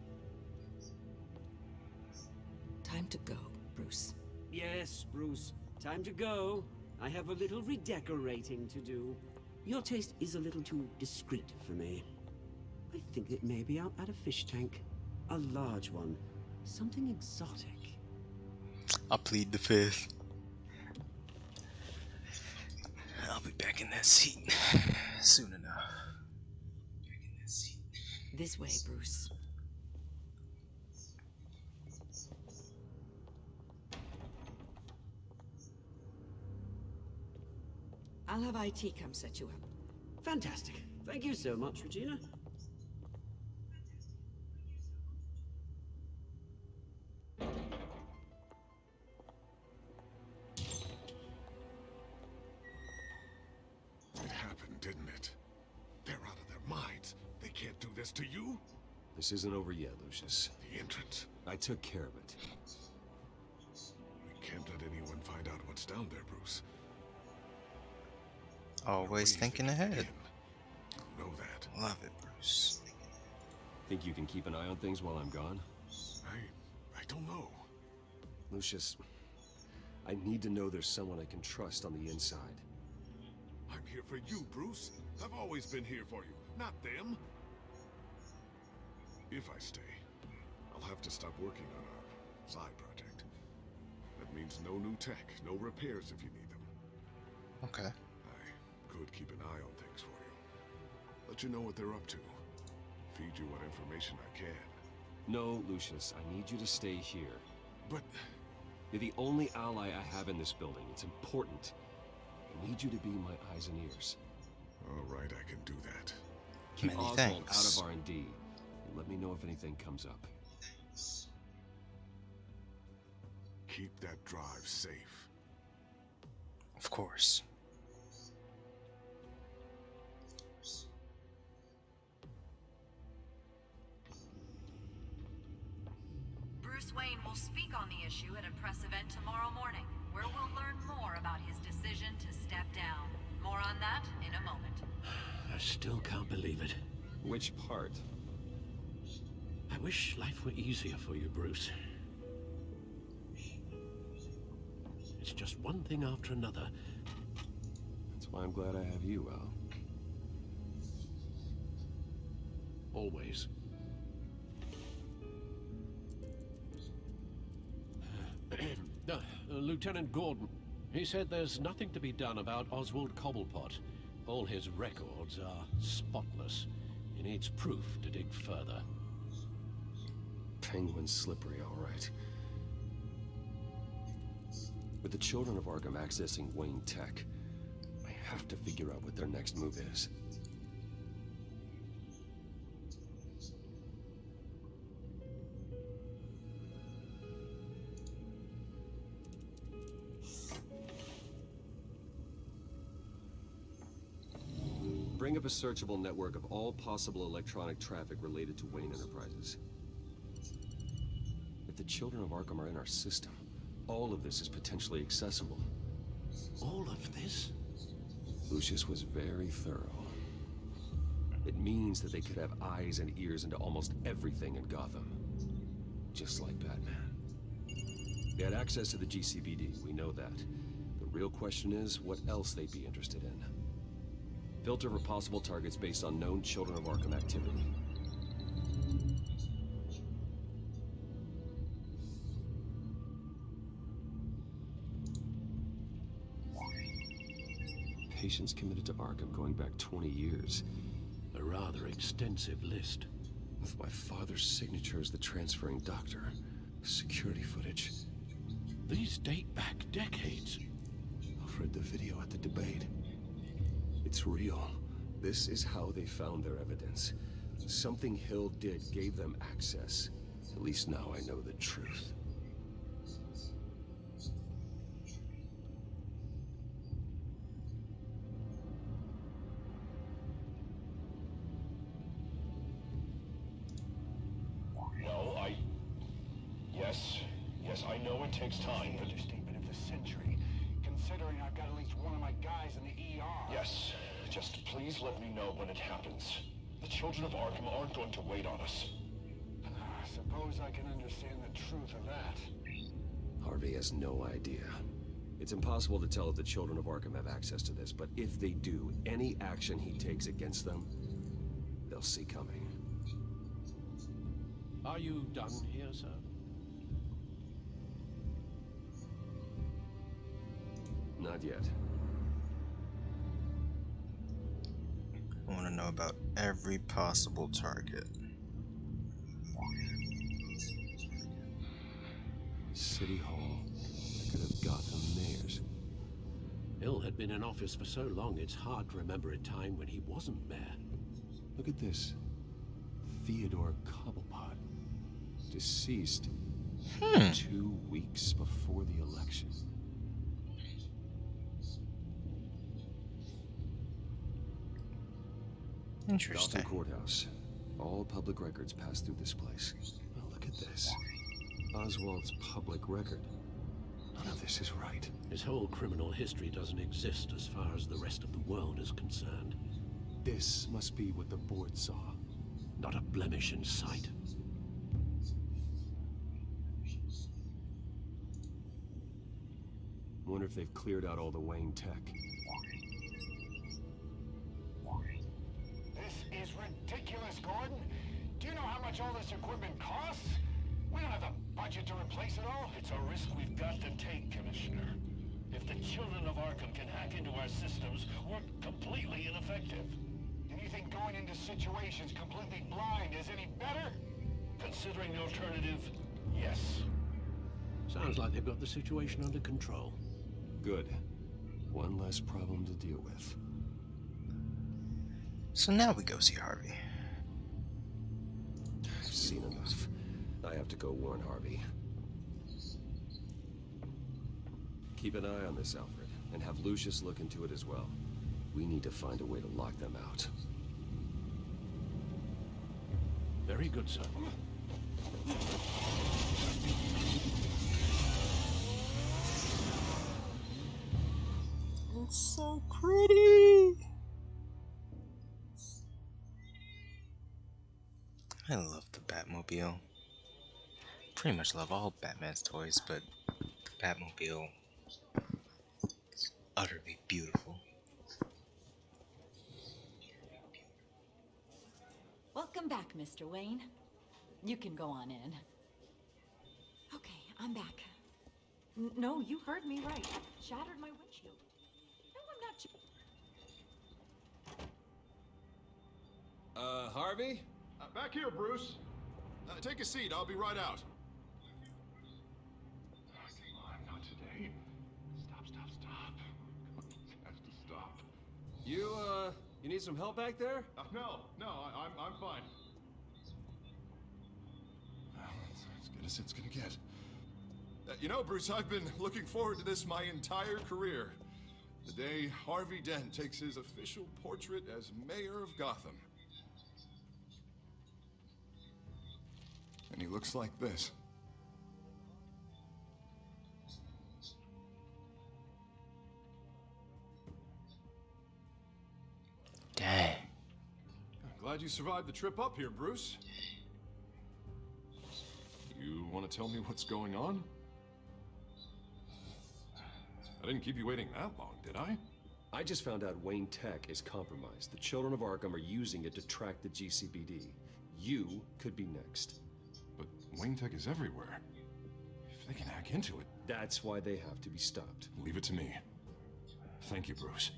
[SPEAKER 18] Time to go, Bruce.
[SPEAKER 8] Yes, Bruce. Time to go. I have a little redecorating to do. Your taste is a little too discreet for me. I think that maybe I'll add a fish tank. A large one. Something exotic.
[SPEAKER 1] I'll plead the fifth. I'll be back in that seat soon enough.
[SPEAKER 18] This way, Bruce. I'll have IT come set you up.
[SPEAKER 8] Fantastic. Thank you so much, Regina.
[SPEAKER 15] It happened, didn't it? They're out of their minds. They can't do this to you.
[SPEAKER 19] This isn't over yet, Lucius.
[SPEAKER 15] The entrance.
[SPEAKER 19] I took care of it.
[SPEAKER 15] We can't let anyone find out what's down there, Bruce.
[SPEAKER 1] Always thinking ahead.
[SPEAKER 15] You know that.
[SPEAKER 1] Love it, Bruce.
[SPEAKER 19] Think you can keep an eye on things while I'm gone?
[SPEAKER 15] I don't know.
[SPEAKER 19] Lucius, I need to know there's someone I can trust on the inside.
[SPEAKER 15] I'm here for you, Bruce. I've always been here for you, not them. If I stay, I'll have to stop working on our side project. That means no new tech, no repairs if you need them.
[SPEAKER 1] Okay.
[SPEAKER 15] I could keep an eye on things for you. Let you know what they're up to. Feed you what information I can.
[SPEAKER 19] No, Lucius, I need you to stay here.
[SPEAKER 15] But...
[SPEAKER 19] You're the only ally I have in this building. It's important. I need you to be my eyes and ears.
[SPEAKER 15] All right, I can do that.
[SPEAKER 19] Keep
[SPEAKER 1] Many
[SPEAKER 19] Oswald
[SPEAKER 1] thanks.
[SPEAKER 19] out of R&D. And let me know if anything comes up.
[SPEAKER 15] Keep that drive safe.
[SPEAKER 1] Of course.
[SPEAKER 12] Bruce Wayne will speak on the issue at a press event tomorrow morning, where we'll learn more about his decision to step down. More on that in a moment.
[SPEAKER 14] I still can't believe it.
[SPEAKER 19] Which part?
[SPEAKER 14] I wish life were easier for you, Bruce. It's just one thing after another.
[SPEAKER 19] That's why I'm glad I have you, Al.
[SPEAKER 14] Always. Lieutenant Gordon, he said there's nothing to be done about Oswald Cobblepot. All his records are spotless. He needs proof to dig further.
[SPEAKER 19] Penguin's slippery, all right. With the children of Arkham accessing Wayne Tech, I have to figure out what their next move is. Bring up a searchable network of all possible electronic traffic related to Wayne Enterprises. If the children of Arkham are in our system, all of this is potentially accessible.
[SPEAKER 14] All of this?
[SPEAKER 19] Lucius was very thorough. It means that they could have eyes and ears into almost everything in Gotham. Just like Batman. They had access to the GCPD, we know that. The real question is, what else they'd be interested in. Filter for possible targets based on known Children of Arkham activity. Patients committed to Arkham going back 20 years.
[SPEAKER 14] A rather extensive list.
[SPEAKER 19] With my father's signature as the transferring doctor. Security footage.
[SPEAKER 14] These date back decades.
[SPEAKER 19] I've read the video at the debate. It's real. This is how they found their evidence. Something Hill did gave them access. At least now I know the truth.
[SPEAKER 11] No, Yes, I know it takes time, but...
[SPEAKER 3] Understatement of the century, considering I've got at least one of my guys in the ER.
[SPEAKER 11] Yes, just please let me know when it happens. The children of Arkham aren't going to wait on us.
[SPEAKER 3] I suppose I can understand the truth of that.
[SPEAKER 19] Harvey has no idea. It's impossible to tell if the children of Arkham have access to this, but if they do, any action he takes against them, they'll see coming.
[SPEAKER 14] Are you done here, sir?
[SPEAKER 19] Not yet.
[SPEAKER 1] I want to know about every possible target.
[SPEAKER 19] City Hall, record of Gotham mayors.
[SPEAKER 14] Hill had been in office for so long, it's hard to remember a time when he wasn't mayor.
[SPEAKER 19] Look at this. Theodore Cobblepot. Deceased 2 weeks before the election.
[SPEAKER 1] Interesting.
[SPEAKER 19] Gotham Courthouse. All public records pass through this place. Well, look at this. Oswald's public record. None of this is right.
[SPEAKER 14] His whole criminal history doesn't exist as far as the rest of the world is concerned.
[SPEAKER 19] This must be what the board saw.
[SPEAKER 14] Not a blemish in sight.
[SPEAKER 19] Wonder if they've cleared out all the Wayne tech.
[SPEAKER 3] This is ridiculous, Gordon. Do you know how much all this equipment costs? We don't have the budget to replace it all.
[SPEAKER 13] It's a risk we've got to take, Commissioner. If the children of Arkham can hack into our systems, we're completely ineffective.
[SPEAKER 3] Do you think going into situations completely blind is any better?
[SPEAKER 13] Considering the alternative, yes.
[SPEAKER 14] Sounds like they've got the situation under control.
[SPEAKER 19] Good. One less problem to deal with.
[SPEAKER 1] So now we go see Harvey.
[SPEAKER 19] I've seen enough. I have to go warn Harvey. Keep an eye on this, Alfred, and have Lucius look into it as well. We need to find a way to lock them out.
[SPEAKER 14] Very good, sir.
[SPEAKER 1] It's so pretty. I love the Batmobile. Pretty much love all Batman's toys, but the Batmobile is utterly beautiful.
[SPEAKER 17] Welcome back, Mr. Wayne. You can go on in. Okay, I'm back. No, you heard me right. Shattered my windshield. No, I'm not.
[SPEAKER 19] Harvey?
[SPEAKER 11] Back here, Bruce. Take a seat. I'll be right out. Come on, not today. Stop. It has to stop.
[SPEAKER 19] You need some help back there?
[SPEAKER 11] No, I'm fine. Well, it's as good as it's gonna get. You know, Bruce, I've been looking forward to this my entire career. The day Harvey Dent takes his official portrait as mayor of Gotham. And he looks like this.
[SPEAKER 1] Dang.
[SPEAKER 11] I'm glad you survived the trip up here, Bruce. You want to tell me what's going on? I didn't keep you waiting that long, did I?
[SPEAKER 19] I just found out Wayne Tech is compromised. The children of Arkham are using it to track the GCPD. You could be next.
[SPEAKER 11] But Wayne Tech is everywhere. If they can hack into it...
[SPEAKER 19] That's why they have to be stopped.
[SPEAKER 11] Leave it to me. Thank you, Bruce.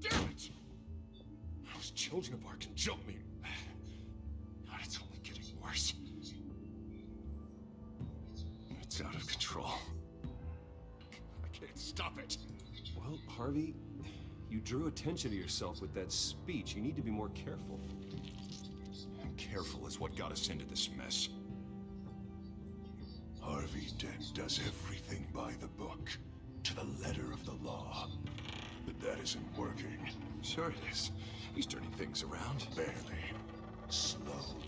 [SPEAKER 11] Damn it! Those children of Arkham jumped me. God, it's only getting worse. It's out of control. I can't stop it.
[SPEAKER 19] Well, Harvey, you drew attention to yourself with that speech. You need to be more careful.
[SPEAKER 11] And careful is what got us into this mess.
[SPEAKER 3] Harvey Dent does everything by the book, to the letter of the law. But that isn't working.
[SPEAKER 11] Sure it is. He's turning things around.
[SPEAKER 3] Barely. Slowly.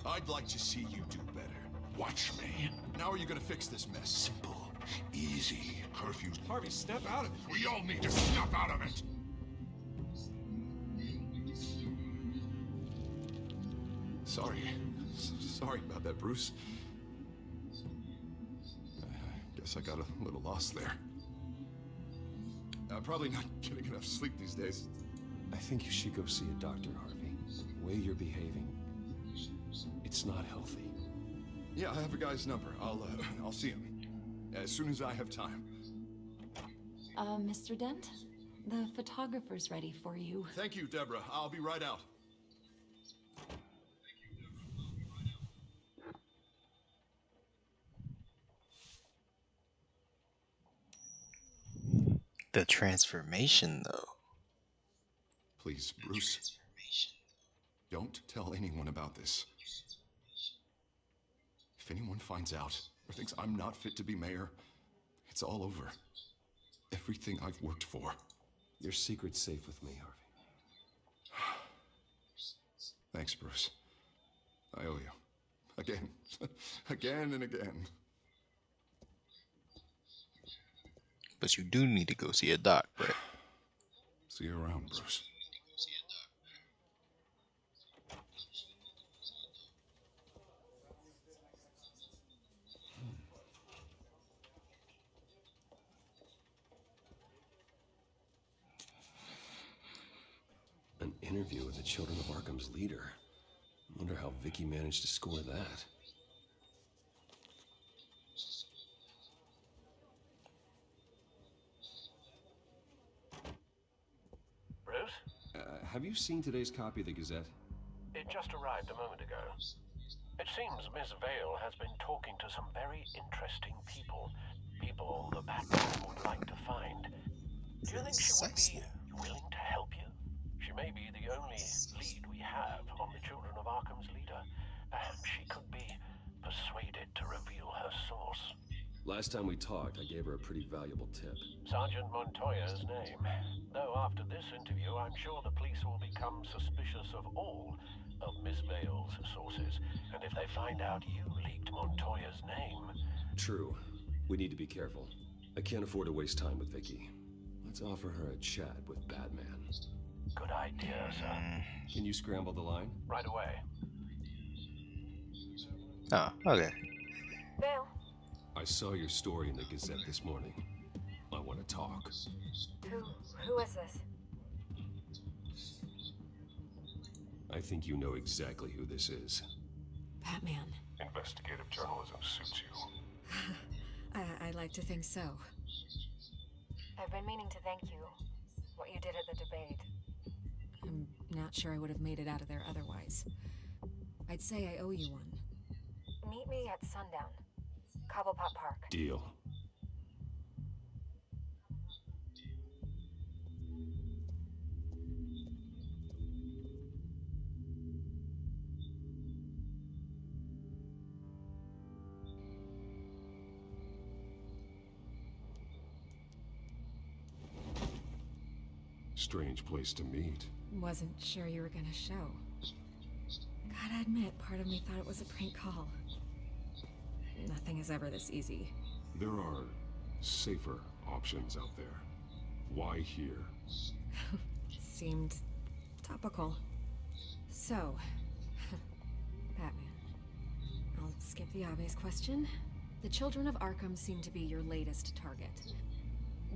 [SPEAKER 11] I'd like to see you do better.
[SPEAKER 3] Watch me.
[SPEAKER 11] Now are you gonna fix this mess?
[SPEAKER 3] Simple. Easy. Curfews.
[SPEAKER 11] Harvey, snap out of it.
[SPEAKER 3] We all need to snap out of it.
[SPEAKER 11] Sorry. Sorry about that, Bruce. Guess I got a little lost there. I'm probably not getting enough sleep these days.
[SPEAKER 19] I think you should go see a doctor, Harvey. The way you're behaving, it's not healthy.
[SPEAKER 11] Yeah, I have a guy's number. I'll see him as soon as I have time.
[SPEAKER 17] Mr. Dent? The photographer's ready for you.
[SPEAKER 11] Thank you, Deborah. I'll be right out.
[SPEAKER 1] The transformation, though.
[SPEAKER 11] Please, Bruce. Don't tell anyone about this. If anyone finds out or thinks I'm not fit to be mayor, it's all over. Everything I've worked for.
[SPEAKER 19] Your secret's safe with me, Harvey.
[SPEAKER 11] Thanks, Bruce. I owe you. Again. Again and again.
[SPEAKER 1] But you do need to go see a doc, Brett.
[SPEAKER 11] See you around, Bruce.
[SPEAKER 19] An interview with the Children of Arkham's leader. Wonder how Vicky managed to score that.
[SPEAKER 16] Bruce?
[SPEAKER 19] Have you seen today's copy of the Gazette?
[SPEAKER 16] It just arrived a moment ago. It seems Miss Vale has been talking to some very interesting people. People the Batman would like to find. Do you think she would be willing to help you? She may be the only lead we have on the Children of Arkham's leader. Perhaps she could be persuaded to reveal her source.
[SPEAKER 19] Last time we talked, I gave her a pretty valuable tip.
[SPEAKER 16] Sergeant Montoya's name. Though after this interview, I'm sure the police will become suspicious of all of Miss Vale's sources. And if they find out you leaked Montoya's name...
[SPEAKER 19] True. We need to be careful. I can't afford to waste time with Vicky. Let's offer her a chat with Batman.
[SPEAKER 16] Good idea, sir.
[SPEAKER 19] Can you scramble the line?
[SPEAKER 16] Right away.
[SPEAKER 1] Oh, okay.
[SPEAKER 17] Vale.
[SPEAKER 19] I saw your story in the Gazette this morning. I want to talk.
[SPEAKER 17] Who is this?
[SPEAKER 19] I think you know exactly who this is.
[SPEAKER 17] Batman.
[SPEAKER 2] Investigative journalism suits you.
[SPEAKER 17] I like to think so.
[SPEAKER 20] I've been meaning to thank you. What you did at the debate.
[SPEAKER 17] I'm not sure I would have made it out of there otherwise. I'd say I owe you one.
[SPEAKER 20] Meet me at sundown. Cobblepot Park.
[SPEAKER 19] Deal.
[SPEAKER 2] Strange place to meet.
[SPEAKER 6] Wasn't sure you were gonna show. Gotta admit, part of me thought it was a prank call. Nothing is ever this easy.
[SPEAKER 2] There are safer options out there. Why here?
[SPEAKER 6] Seemed topical. So, Batman. I'll skip the obvious question. The children of Arkham seem to be your latest target.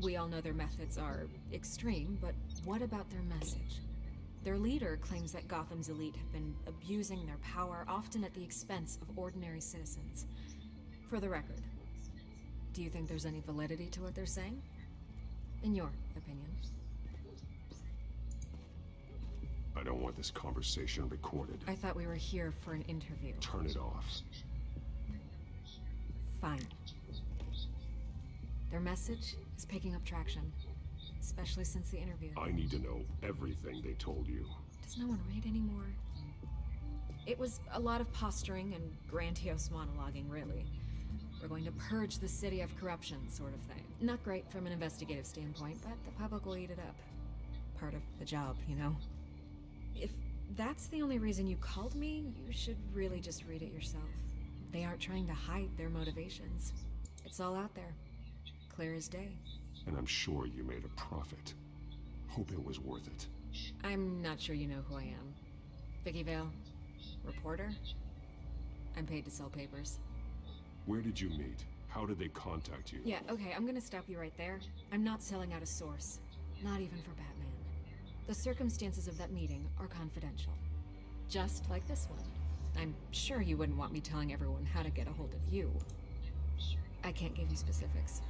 [SPEAKER 6] We all know their methods are extreme, but what about their message? Their leader claims that Gotham's elite have been abusing their power, often at the expense of ordinary citizens. For the record, do you think there's any validity to what they're saying? In your opinion?
[SPEAKER 2] I don't want this conversation recorded.
[SPEAKER 6] I thought we were here for an interview.
[SPEAKER 2] Turn it off.
[SPEAKER 6] Fine. Their message is picking up traction, especially since the interview.
[SPEAKER 2] I need to know everything they told you.
[SPEAKER 6] Does no one read anymore? It was a lot of posturing and grandiose monologuing, really. We're going to purge the city of corruption, sort of thing. Not great from an investigative standpoint, but the public will eat it up. Part of the job, you know? If that's the only reason you called me, you should really just read it yourself. They aren't trying to hide their motivations. It's all out there. Clear as day.
[SPEAKER 2] And I'm sure you made a profit. Hope it was worth it.
[SPEAKER 6] I'm not sure you know who I am. Vicky Vale. Reporter. I'm paid to sell papers.
[SPEAKER 2] Where did you meet? How did they contact you?
[SPEAKER 6] Yeah, okay, I'm gonna stop you right there. I'm not selling out a source. Not even for Batman. The circumstances of that meeting are confidential. Just like this one. I'm sure you wouldn't want me telling everyone how to get a hold of you. I can't give you specifics.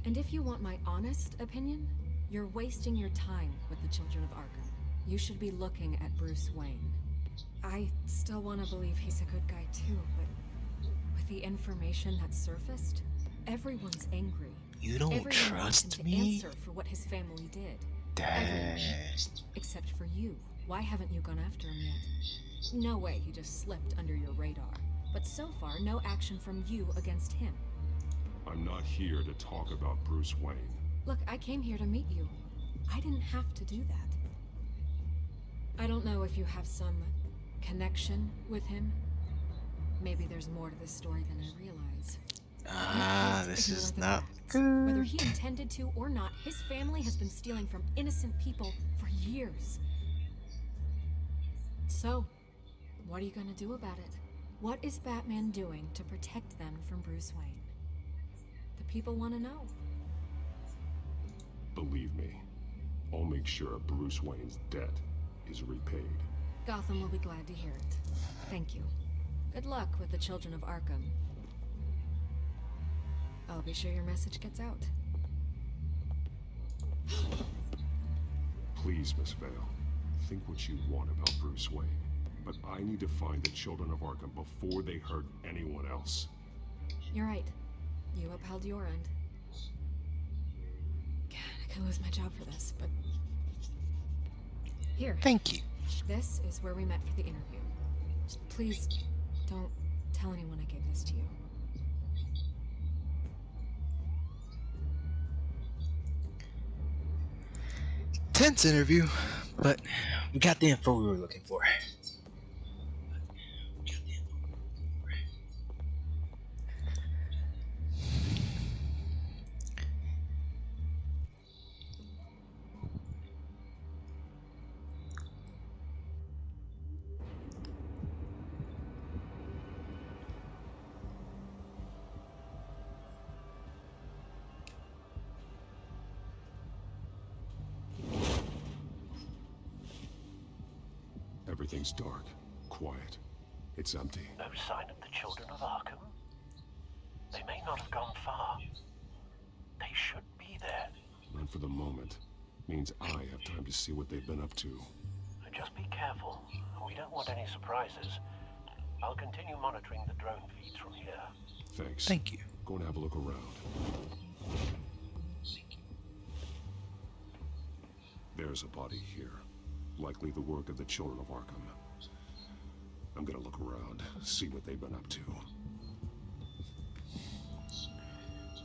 [SPEAKER 6] And if you want my honest opinion, you're wasting your time with the Children of Arkham. You should be looking at Bruce Wayne. I still want to believe he's a good guy too, but with the information that surfaced, everyone's angry.
[SPEAKER 1] You don't
[SPEAKER 6] Everyone wants him
[SPEAKER 1] trust
[SPEAKER 6] to
[SPEAKER 1] me?
[SPEAKER 6] answer for what his family did.
[SPEAKER 1] Dang.
[SPEAKER 6] Everyone. Except for you. Why haven't you gone after him yet? No way he just slipped under your radar. But so far, no action from you against him.
[SPEAKER 2] I'm not here to talk about Bruce Wayne.
[SPEAKER 6] Look, I came here to meet you. I didn't have to do that. I don't know if you have some connection with him. Maybe there's more to this story than I realize.
[SPEAKER 1] This is
[SPEAKER 6] the
[SPEAKER 1] not
[SPEAKER 6] facts.
[SPEAKER 1] good.
[SPEAKER 6] Whether he intended to or not, his family has been stealing from innocent people for years. So, what are you gonna do about it? What is Batman doing to protect them from Bruce Wayne? The people want to know.
[SPEAKER 2] Believe me, I'll make sure Bruce Wayne's debt is repaid.
[SPEAKER 6] Gotham will be glad to hear it. Thank you. Good luck with the Children of Arkham. I'll be sure your message gets out.
[SPEAKER 2] Please, Miss Vale, think what you want about Bruce Wayne. But I need to find the Children of Arkham before they hurt anyone else.
[SPEAKER 6] You're right. You upheld your end. God, I could lose my job for this, but... Here.
[SPEAKER 1] Thank you.
[SPEAKER 6] This is where we met for the interview. Please, don't tell anyone I gave this to you.
[SPEAKER 1] Tense interview, but we got the info we were looking for.
[SPEAKER 2] Everything's dark, quiet. It's empty.
[SPEAKER 16] No sign of the Children of Arkham? They may not have gone far. They should be there.
[SPEAKER 2] Not for the moment. Means I have time to see what they've been up to.
[SPEAKER 16] Just be careful. We don't want any surprises. I'll continue monitoring the drone feeds from here.
[SPEAKER 2] Thanks.
[SPEAKER 1] Thank you.
[SPEAKER 2] Go and have a look around. There's a body here. Likely the work of the Children of Arkham. I'm gonna look around, see what they've been up to.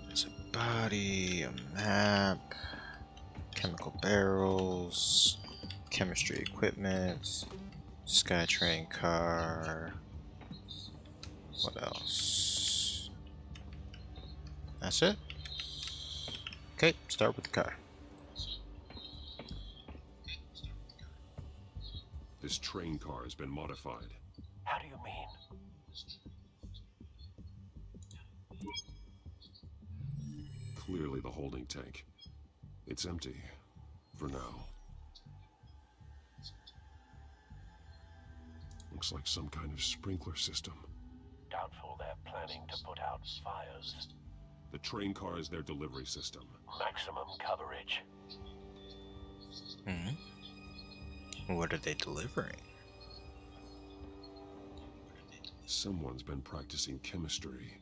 [SPEAKER 1] There's a body, a map. Chemical barrels, chemistry equipment, Skytrain car. What else? That's it? Okay, start with the car.
[SPEAKER 2] This train car has been modified.
[SPEAKER 16] How do you mean?
[SPEAKER 2] Clearly the holding tank. It's empty. For now. Looks like some kind of sprinkler system.
[SPEAKER 16] Doubtful they're planning to put out fires.
[SPEAKER 2] The train car is their delivery system.
[SPEAKER 16] Maximum coverage.
[SPEAKER 1] What are they delivering?
[SPEAKER 2] Someone's been practicing chemistry.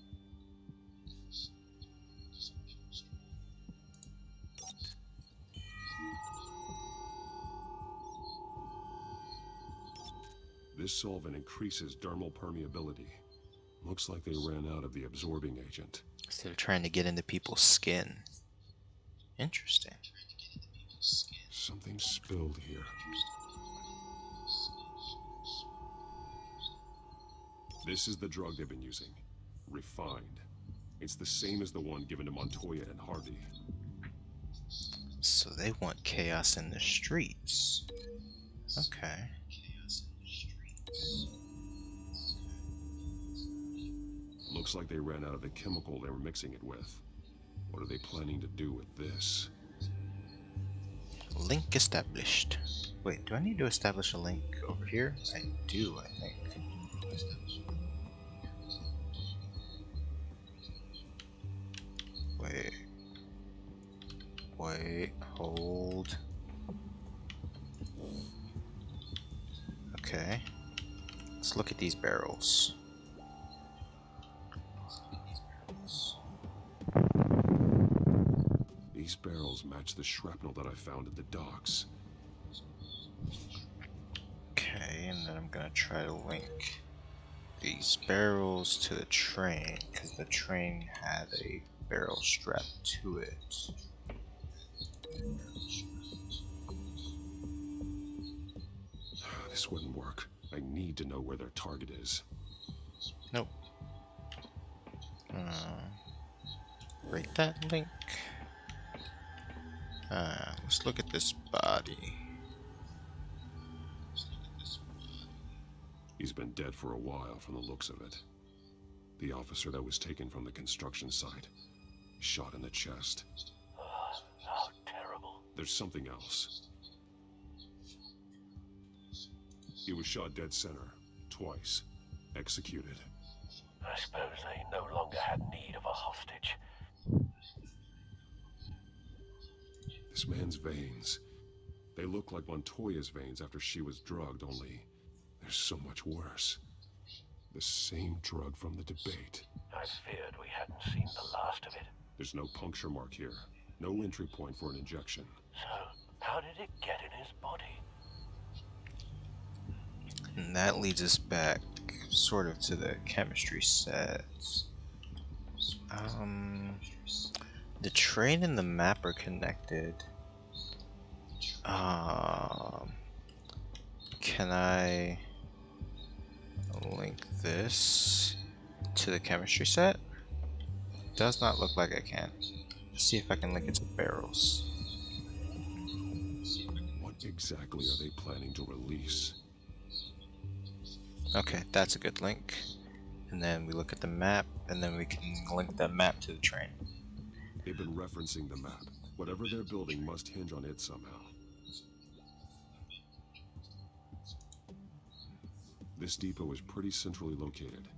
[SPEAKER 2] This solvent increases dermal permeability. Looks like they ran out of the absorbing agent.
[SPEAKER 1] So they're trying to get into people's skin. Interesting.
[SPEAKER 2] Something spilled here. This is the drug they've been using. Refined. It's the same as the one given to Montoya and Harvey.
[SPEAKER 1] So they want chaos in the streets. Okay.
[SPEAKER 2] Looks like they ran out of the chemical they were mixing it with. What are they planning to do with this?
[SPEAKER 1] Link established. Wait, do I need to establish a link over here? I do, I think. Wait, hold. Okay. Let's look at these barrels.
[SPEAKER 2] These barrels match the shrapnel that I found at the docks.
[SPEAKER 1] Okay, and then I'm gonna try to link these barrels to the train, because the train had a barrel strapped to it.
[SPEAKER 2] This wouldn't work. I need to know where their target is.
[SPEAKER 1] Nope. Rate that link. Let's look at this body.
[SPEAKER 2] He's been dead for a while from the looks of it. The officer that was taken from the construction site. Shot in the chest.
[SPEAKER 16] How terrible.
[SPEAKER 2] There's something else. He was shot dead center. Twice. Executed.
[SPEAKER 16] I suppose they no longer had need of a hostage.
[SPEAKER 2] This man's veins. They look like Montoya's veins after she was drugged, only they're so much worse. The same drug from the debate.
[SPEAKER 16] I feared we hadn't seen the last of it.
[SPEAKER 2] There's no puncture mark here. No entry point for an injection.
[SPEAKER 16] So, how did it get in his body?
[SPEAKER 1] And that leads us back sort of to the chemistry sets. The train and the map are connected. Can I link this to the chemistry set? Does not look like I can. Let's see if I can link it to barrels.
[SPEAKER 2] What exactly are they planning to release?
[SPEAKER 1] Okay, that's a good link. And then we look at the map, and then we can link that map to the train.
[SPEAKER 2] They've been referencing the map. Whatever they're building must hinge on it somehow. This depot is pretty centrally located.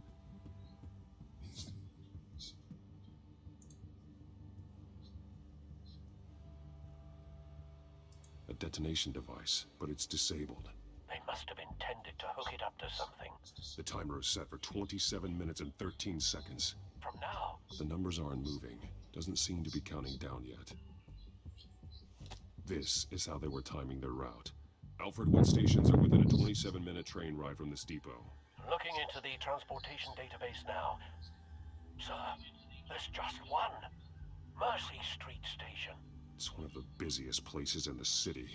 [SPEAKER 2] A detonation device, but it's disabled.
[SPEAKER 16] They must have intended to hook it up to something.
[SPEAKER 2] The timer is set for 27 minutes and 13 seconds.
[SPEAKER 16] From now?
[SPEAKER 2] The numbers aren't moving. Doesn't seem to be counting down yet. This is how they were timing their route. Alfred Wood stations are within a 27-minute train ride from this depot.
[SPEAKER 16] Looking into the transportation database now. Sir, there's just one. Mercy Street Station.
[SPEAKER 2] It's one of the busiest places in the city.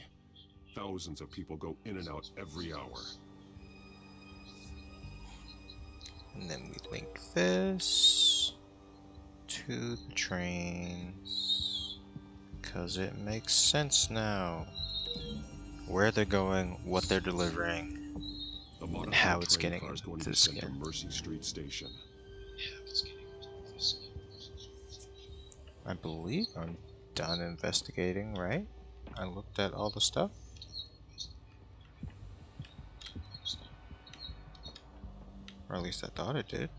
[SPEAKER 2] Thousands of people go in and out every hour.
[SPEAKER 1] And then we link this to the train. Because it makes sense now. Where they're going, what they're delivering, and how it's getting into the skin.
[SPEAKER 2] Mercy Street Station.
[SPEAKER 1] I believe I'm done investigating, right? I looked at all the stuff. Or at least I thought it did.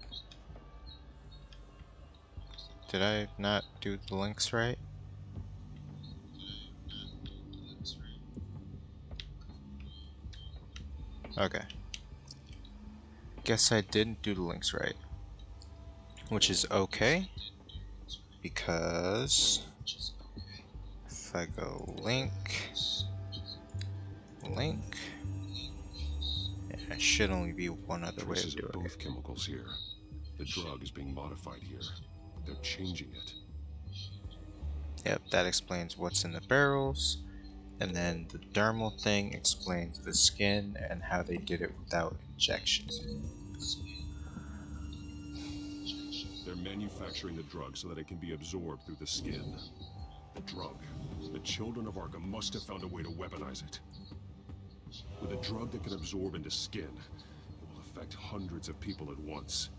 [SPEAKER 1] Did I not do the links right? Okay. Guess I didn't do the links right. Which is okay. Because if I go link, it should only be one other way of doing it.
[SPEAKER 2] Both chemicals here. The drug is being modified here. They're changing it.
[SPEAKER 1] Yep, that explains what's in the barrels. And then the dermal thing explains the skin and how they did it without injection.
[SPEAKER 2] They're manufacturing the drug so that it can be absorbed through the skin. The drug. The children of Arkham must have found a way to weaponize it. With a drug that can absorb into skin, it will affect hundreds of people at once.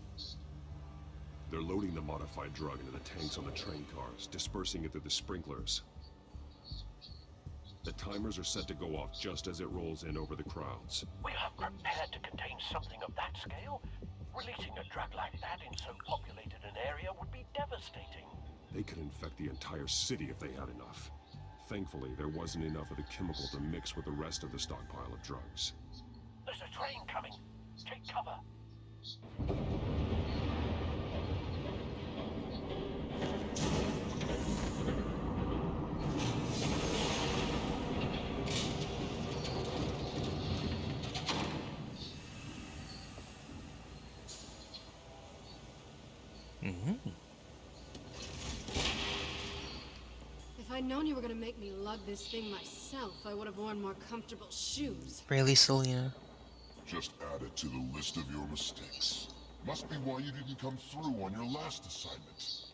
[SPEAKER 2] They're loading the modified drug into the tanks on the train cars, dispersing it through the sprinklers. The timers are set to go off just as it rolls in over the crowds.
[SPEAKER 16] We are prepared to contain something of that scale? Releasing a drug like that in so populated an area would be devastating.
[SPEAKER 2] They could infect the entire city if they had enough. Thankfully, there wasn't enough of the chemical to mix with the rest of the stockpile of drugs.
[SPEAKER 16] There's a train coming. Take cover.
[SPEAKER 6] If I'd known you were gonna make me lug this thing myself, I would have worn more comfortable shoes.
[SPEAKER 1] Really, Selena?
[SPEAKER 9] Just add it to the list of your mistakes. Must be why you didn't come through on your last assignment.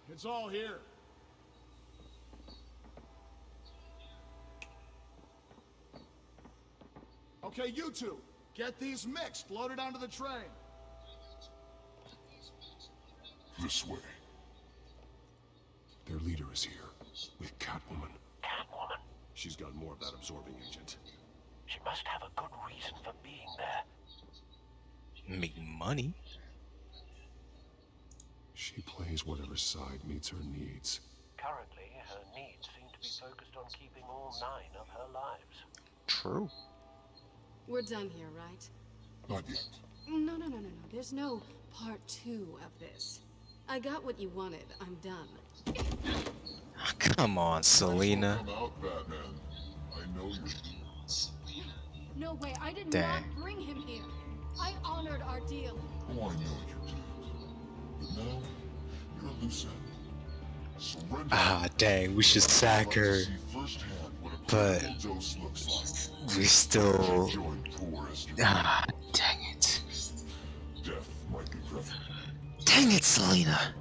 [SPEAKER 5] It's all here. Okay, you two, get these mixed, loaded onto the train.
[SPEAKER 9] This way.
[SPEAKER 2] Their leader is here, with Catwoman.
[SPEAKER 16] Catwoman?
[SPEAKER 2] She's got more of that absorbing agent.
[SPEAKER 16] She must have a good reason for being there.
[SPEAKER 1] Making money.
[SPEAKER 2] She plays whatever side meets her needs.
[SPEAKER 16] Currently, her needs seem to be focused on keeping all 9 of her lives.
[SPEAKER 1] True.
[SPEAKER 6] We're done here, right?
[SPEAKER 9] Not yet.
[SPEAKER 6] No. There's no part 2 of this. I got what you wanted. I'm done.
[SPEAKER 1] Come on, Selena.
[SPEAKER 9] Come out, Batman. I know you.
[SPEAKER 6] No way. I did
[SPEAKER 1] Dang.
[SPEAKER 6] not bring him here. I honored our deal.
[SPEAKER 9] Oh, I know you did. But now, you're a loose end. Surrender.
[SPEAKER 1] Ah, dang. We should sack her.
[SPEAKER 9] See firsthand what a
[SPEAKER 1] But
[SPEAKER 9] critical dose looks like.
[SPEAKER 1] we still.
[SPEAKER 9] Join poor Esther.
[SPEAKER 1] Ah, dang it.
[SPEAKER 9] Death might be preferable.
[SPEAKER 1] Dang it, Selena.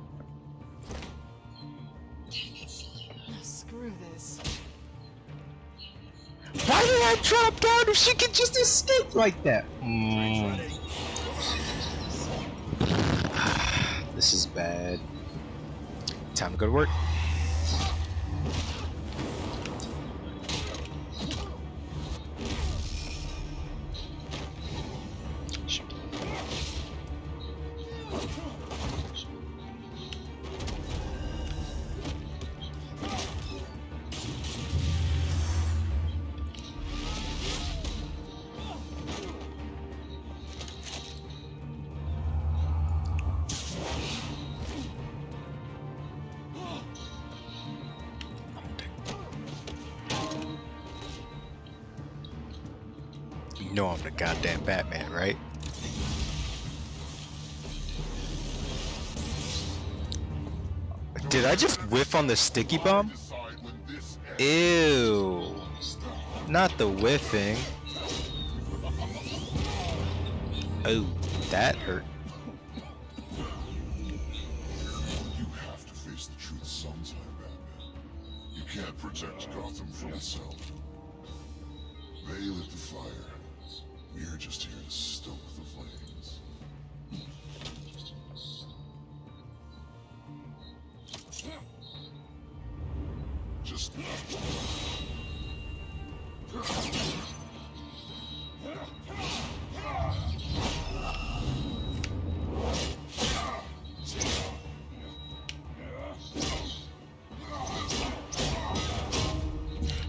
[SPEAKER 6] Screw this.
[SPEAKER 1] Why did I drop down if she could just escape like that? This is bad. Time to go to work. You know I'm the goddamn Batman, right? Did I just whiff on the sticky bomb? Ew. Not the whiffing. Oh, that hurt.
[SPEAKER 9] You have to face the truth sometime, Batman. You can't protect Gotham from itself. They lit the fire. We're just here to stoke the flames. Just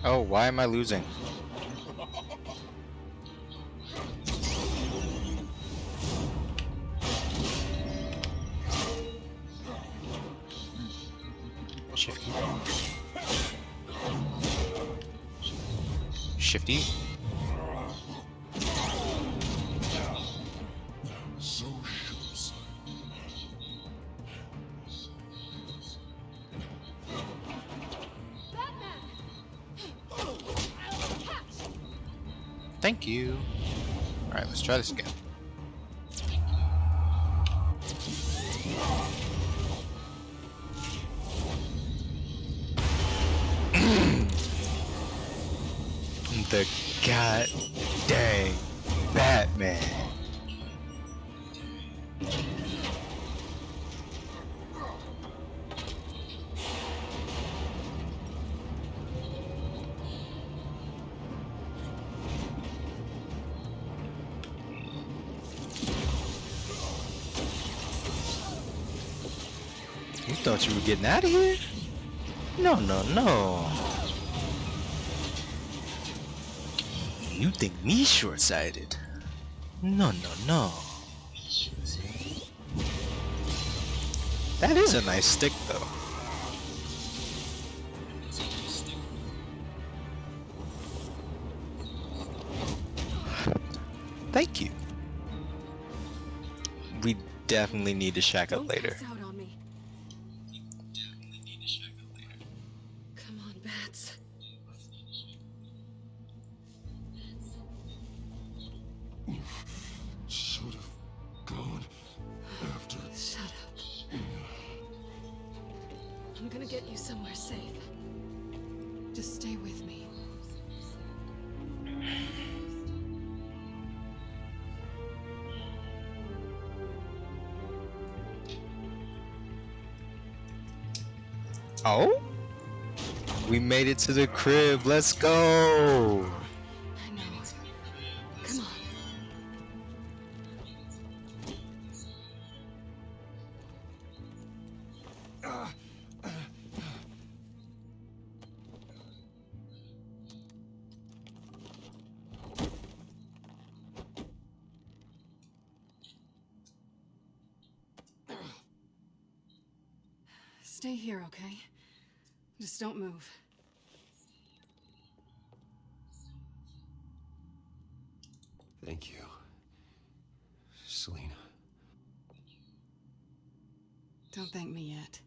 [SPEAKER 1] Oh, why am I losing? Shifty. Shifty.
[SPEAKER 9] so should
[SPEAKER 1] Thank you. Alright, let's try this again. The god dang Batman. You thought you were getting out of here? No, no, no. You think me short-sighted? No, no, no. That is a nice stick, though. Thank you. We definitely need to shack up later.
[SPEAKER 6] Pass out on me. Come on, bats.
[SPEAKER 9] Should have gone after.
[SPEAKER 6] Shut up. I'm gonna get you somewhere safe. Just stay with me.
[SPEAKER 1] Oh? We made it to the crib. Let's go.
[SPEAKER 6] I know. Come on. Stay here, okay? Just don't move.
[SPEAKER 19] Thank you, Selina.
[SPEAKER 6] Don't thank me yet.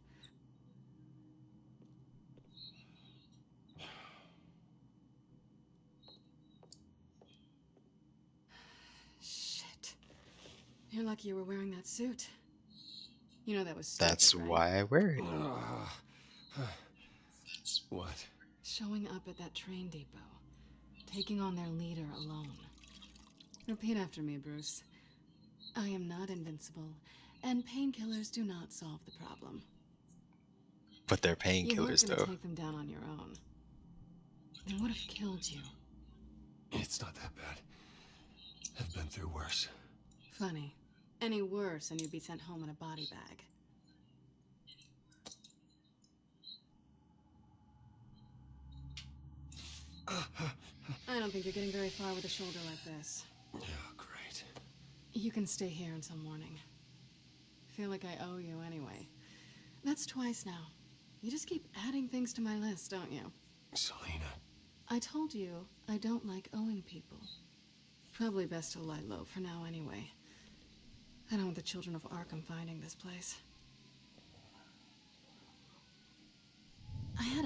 [SPEAKER 6] Shit. You're lucky you were wearing that suit. You know that was stupid,
[SPEAKER 1] That's
[SPEAKER 6] right?
[SPEAKER 1] why I wear it.
[SPEAKER 19] What?
[SPEAKER 6] Showing up at that train depot. Taking on their leader alone. Repeat after me, Bruce. I am not invincible, and painkillers do not solve the problem.
[SPEAKER 1] But they're
[SPEAKER 6] You weren't
[SPEAKER 1] painkillers,
[SPEAKER 6] gonna
[SPEAKER 1] though.
[SPEAKER 6] take them down on your own. They would have killed you.
[SPEAKER 19] It's not that bad. I've been through worse.
[SPEAKER 6] Funny. Any worse and you'd be sent home in a body bag. I don't think you're getting very far with a shoulder like this.
[SPEAKER 19] Oh, great.
[SPEAKER 6] You can stay here until morning. Feel like I owe you anyway. That's twice now. You just keep adding things to my list, don't you?
[SPEAKER 19] Selina.
[SPEAKER 6] I told you I don't like owing people. Probably best to lie low for now anyway. I don't want the children of Arkham finding this place.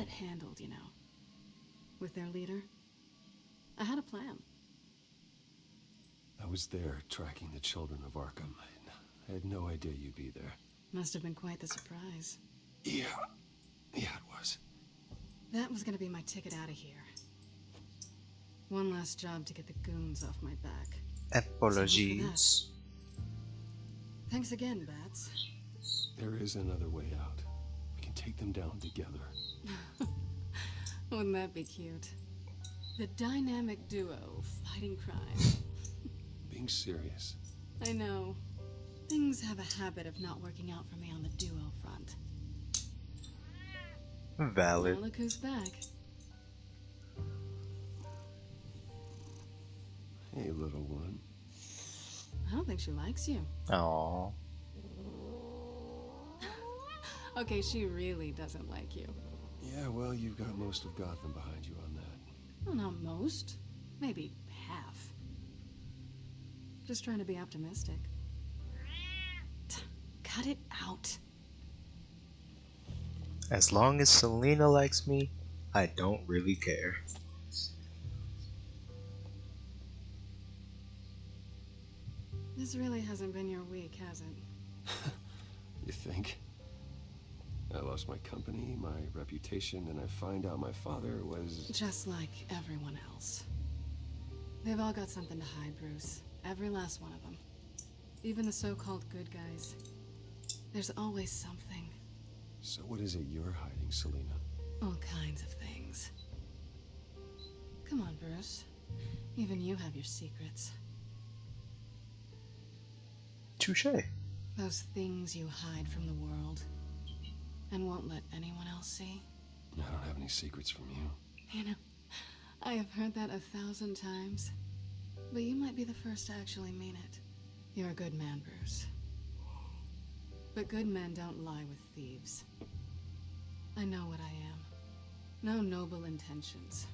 [SPEAKER 6] get handled, you know. With their leader. I had a plan.
[SPEAKER 19] I was there tracking the children of Arkham. I had no idea you'd be there.
[SPEAKER 6] Must have been quite the surprise.
[SPEAKER 19] Yeah, it was.
[SPEAKER 6] That was gonna be my ticket out of here. One last job to get the goons off my back.
[SPEAKER 1] Apologies.
[SPEAKER 6] Thanks again, Bats.
[SPEAKER 19] There is another way out. We can take them down together.
[SPEAKER 6] Wouldn't that be cute? The dynamic duo fighting crime.
[SPEAKER 19] Being serious.
[SPEAKER 6] I know. Things have a habit of not working out for me on the duo front.
[SPEAKER 1] Valid.
[SPEAKER 6] Now look who's back.
[SPEAKER 19] Hey, little one.
[SPEAKER 6] I don't think she likes you.
[SPEAKER 1] Aww.
[SPEAKER 6] Okay, she really doesn't like you.
[SPEAKER 19] Yeah, well, you've got most of Gotham behind you on that.
[SPEAKER 6] Well, not most. Maybe half. Just trying to be optimistic. Cut it out.
[SPEAKER 1] As long as Selina likes me, I don't really care.
[SPEAKER 6] This really hasn't been your week, has it?
[SPEAKER 19] You think? I lost my company, my reputation, and I find out my father was...
[SPEAKER 6] Just like everyone else. They've all got something to hide, Bruce. Every last one of them. Even the so-called good guys. There's always something.
[SPEAKER 19] So what is it you're hiding, Selina?
[SPEAKER 6] All kinds of things. Come on, Bruce. Even you have your secrets.
[SPEAKER 1] Touché.
[SPEAKER 6] Those things you hide from the world. And won't let anyone else see.
[SPEAKER 19] I don't have any secrets from you.
[SPEAKER 6] You know, I have heard that 1,000 times. But you might be the first to actually mean it. You're a good man, Bruce. But good men don't lie with thieves. I know what I am. No noble intentions.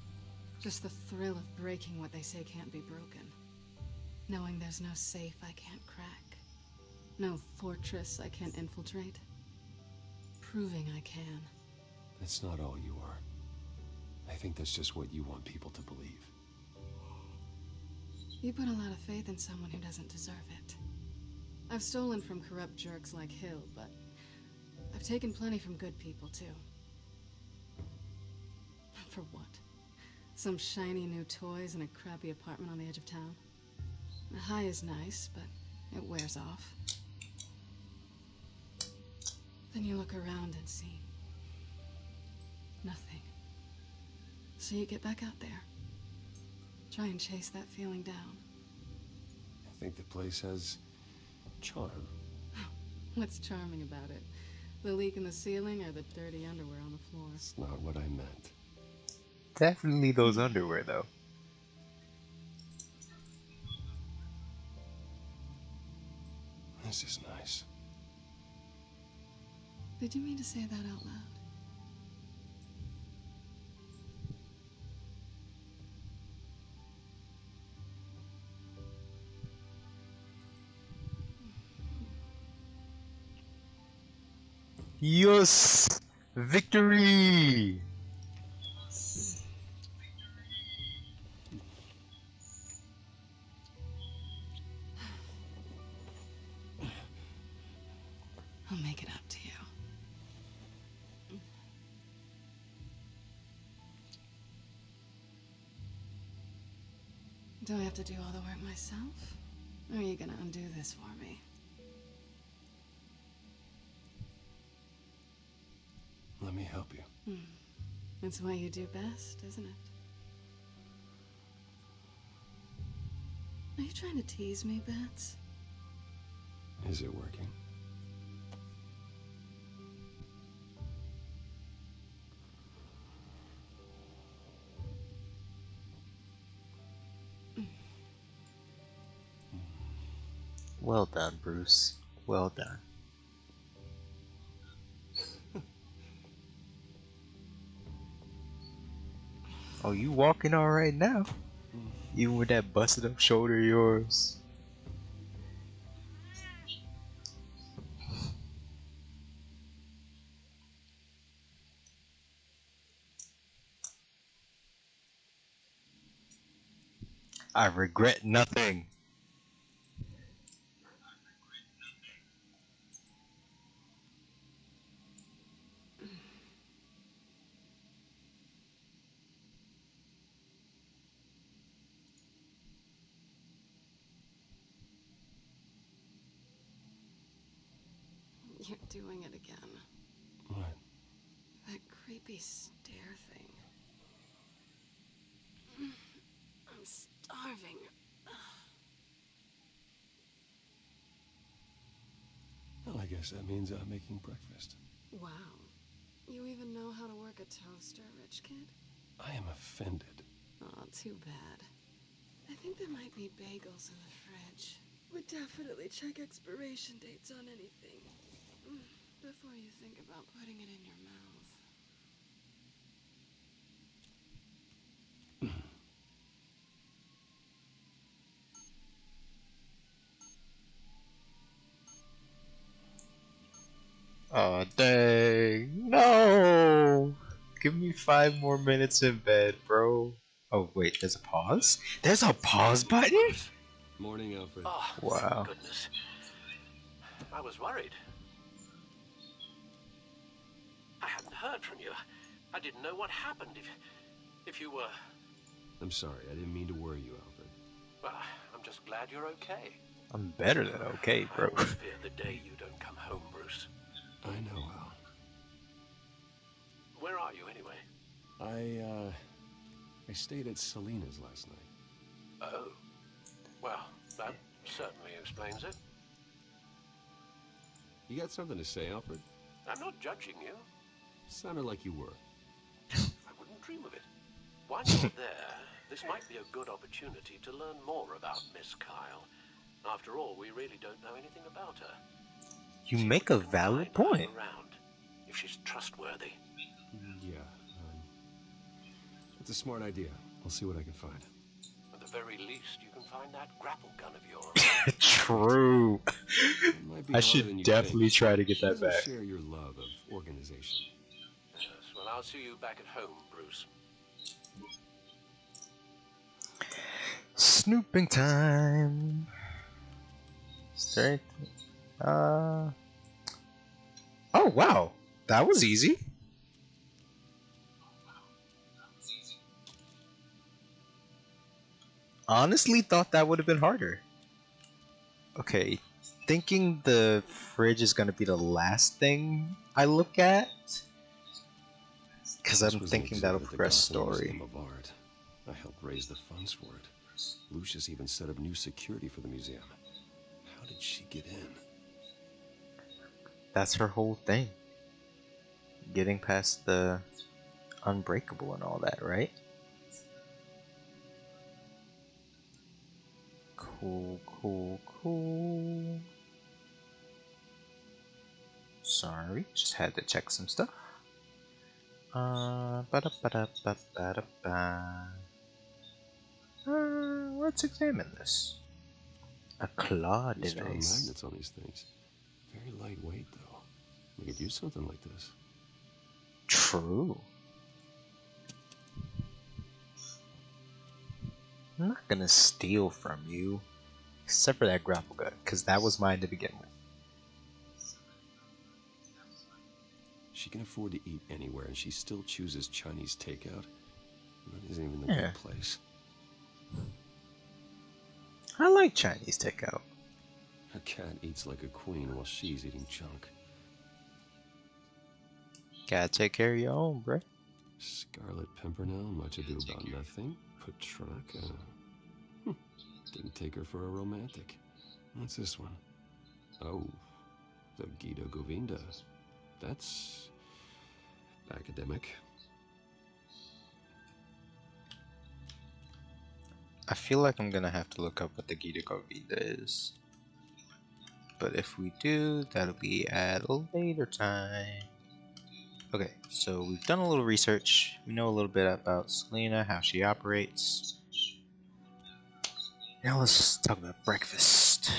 [SPEAKER 6] Just the thrill of breaking what they say can't be broken. Knowing there's no safe I can't crack. No fortress I can't infiltrate. Proving I can.
[SPEAKER 19] That's not all you are. I think that's just what you want people to believe.
[SPEAKER 6] You put a lot of faith in someone who doesn't deserve it. I've stolen from corrupt jerks like Hill, but I've taken plenty from good people, too. For what? Some shiny new toys in a crappy apartment on the edge of town? The high is nice, but it wears off. Then you look around and see nothing. So you get back out there. Try and chase that feeling down.
[SPEAKER 19] I think the place has charm.
[SPEAKER 6] What's charming about it? The leak in the ceiling or the dirty underwear on the floor?
[SPEAKER 19] That's not what I meant.
[SPEAKER 1] Definitely those underwear, though.
[SPEAKER 19] This is nice.
[SPEAKER 6] Did you mean to say that out loud?
[SPEAKER 1] Yes! Victory!
[SPEAKER 6] I'll make it up to you. Do I have to do all the work myself? Or are you gonna undo this for me?
[SPEAKER 19] Let me help you.
[SPEAKER 6] That's what you do best, isn't it? Are you trying to tease me, Bats?
[SPEAKER 19] Is it working?
[SPEAKER 1] Well done, Bruce. Well done. Oh, you walking all right now? Even with that busted up shoulder of yours. I regret nothing.
[SPEAKER 6] You're doing it again.
[SPEAKER 19] What?
[SPEAKER 6] That creepy stare thing. I'm starving.
[SPEAKER 19] Well, I guess that means I'm making breakfast.
[SPEAKER 6] Wow. You even know how to work a toaster, rich kid?
[SPEAKER 19] I am offended.
[SPEAKER 6] Oh, too bad. I think there might be bagels in the fridge. Would definitely check expiration dates on anything before you think about putting it in your mouth.
[SPEAKER 1] Oh, dang. No! Give me 5 more minutes in bed, bro. Oh, wait, there's a pause? There's a pause button?
[SPEAKER 19] Morning, Alfred.
[SPEAKER 16] Oh,
[SPEAKER 1] Wow.
[SPEAKER 16] thank goodness. I was worried. I hadn't heard from you. I didn't know what happened if you were...
[SPEAKER 19] I'm sorry, I didn't mean to worry you, Alfred.
[SPEAKER 16] Well, I'm just glad you're okay.
[SPEAKER 1] I'm better than okay, bro.
[SPEAKER 16] I always fear the day you don't come home, Bruce.
[SPEAKER 19] I know, Al.
[SPEAKER 16] Where are you, anyway?
[SPEAKER 19] I stayed at Selena's last night.
[SPEAKER 16] Oh. Well, that certainly explains it.
[SPEAKER 19] You got something to say, Alfred?
[SPEAKER 16] I'm not judging you.
[SPEAKER 19] Sounded like you were.
[SPEAKER 16] I wouldn't dream of it. While you're there, this might be a good opportunity to learn more about Miss Kyle. After all, we really don't know anything about her.
[SPEAKER 1] You make a valid point.
[SPEAKER 16] Around, if she's trustworthy.
[SPEAKER 19] Yeah, it's a smart idea. I'll see what I can find.
[SPEAKER 16] At the very least, you can find that grapple gun of yours.
[SPEAKER 1] True. I should definitely try to get that back.
[SPEAKER 19] Share your love of organization.
[SPEAKER 16] Yes, well, I'll see you back at home, Bruce.
[SPEAKER 1] Snooping time. Straight. Oh wow, that was easy. Honestly, thought that would have been harder. Okay, thinking the fridge is gonna be the last thing I look at, because I'm thinking that'll progress story.
[SPEAKER 19] Museum of Art. I helped raise the funds for it. Lucius even set up new security for the museum. How did she get in?
[SPEAKER 1] That's her whole thing. Getting past the unbreakable and all that, right? Cool, cool, cool. Sorry, just had to check some stuff. Let's examine this. A claw
[SPEAKER 19] Pretty strong
[SPEAKER 1] device.
[SPEAKER 19] magnets on these things. Very lightweight, though. We could use something like this.
[SPEAKER 1] True. I'm not gonna steal from you, except for that grapple gun, because that was mine to begin with.
[SPEAKER 19] She can afford to eat anywhere, and she still chooses Chinese takeout. That isn't even the
[SPEAKER 1] Yeah.
[SPEAKER 19] good place.
[SPEAKER 1] I like Chinese takeout.
[SPEAKER 19] Her cat eats like a queen while she's eating junk.
[SPEAKER 1] Gotta take care of your own, bruh.
[SPEAKER 19] Scarlet Pimpernel, much ado about nothing. Petrarca. Didn't take her for a romantic. What's this one? Oh, the Gita Govinda. That's academic.
[SPEAKER 1] I feel like I'm gonna have to look up what the Gita Govinda is. But if we do, that'll be at a later time. Okay, so we've done a little research. We know a little bit about Selena, how she operates. Now let's talk about breakfast.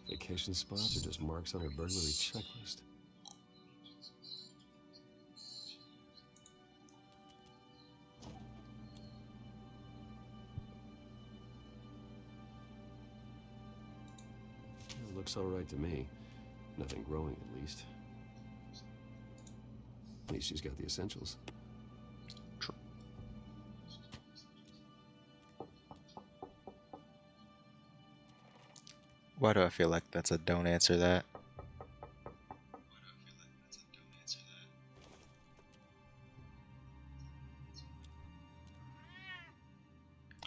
[SPEAKER 19] Vacation spots are just marks on her burglary checklist. Looks alright to me. Nothing growing, at least. At least she's got the essentials.
[SPEAKER 1] Why do I feel like that's a don't answer that?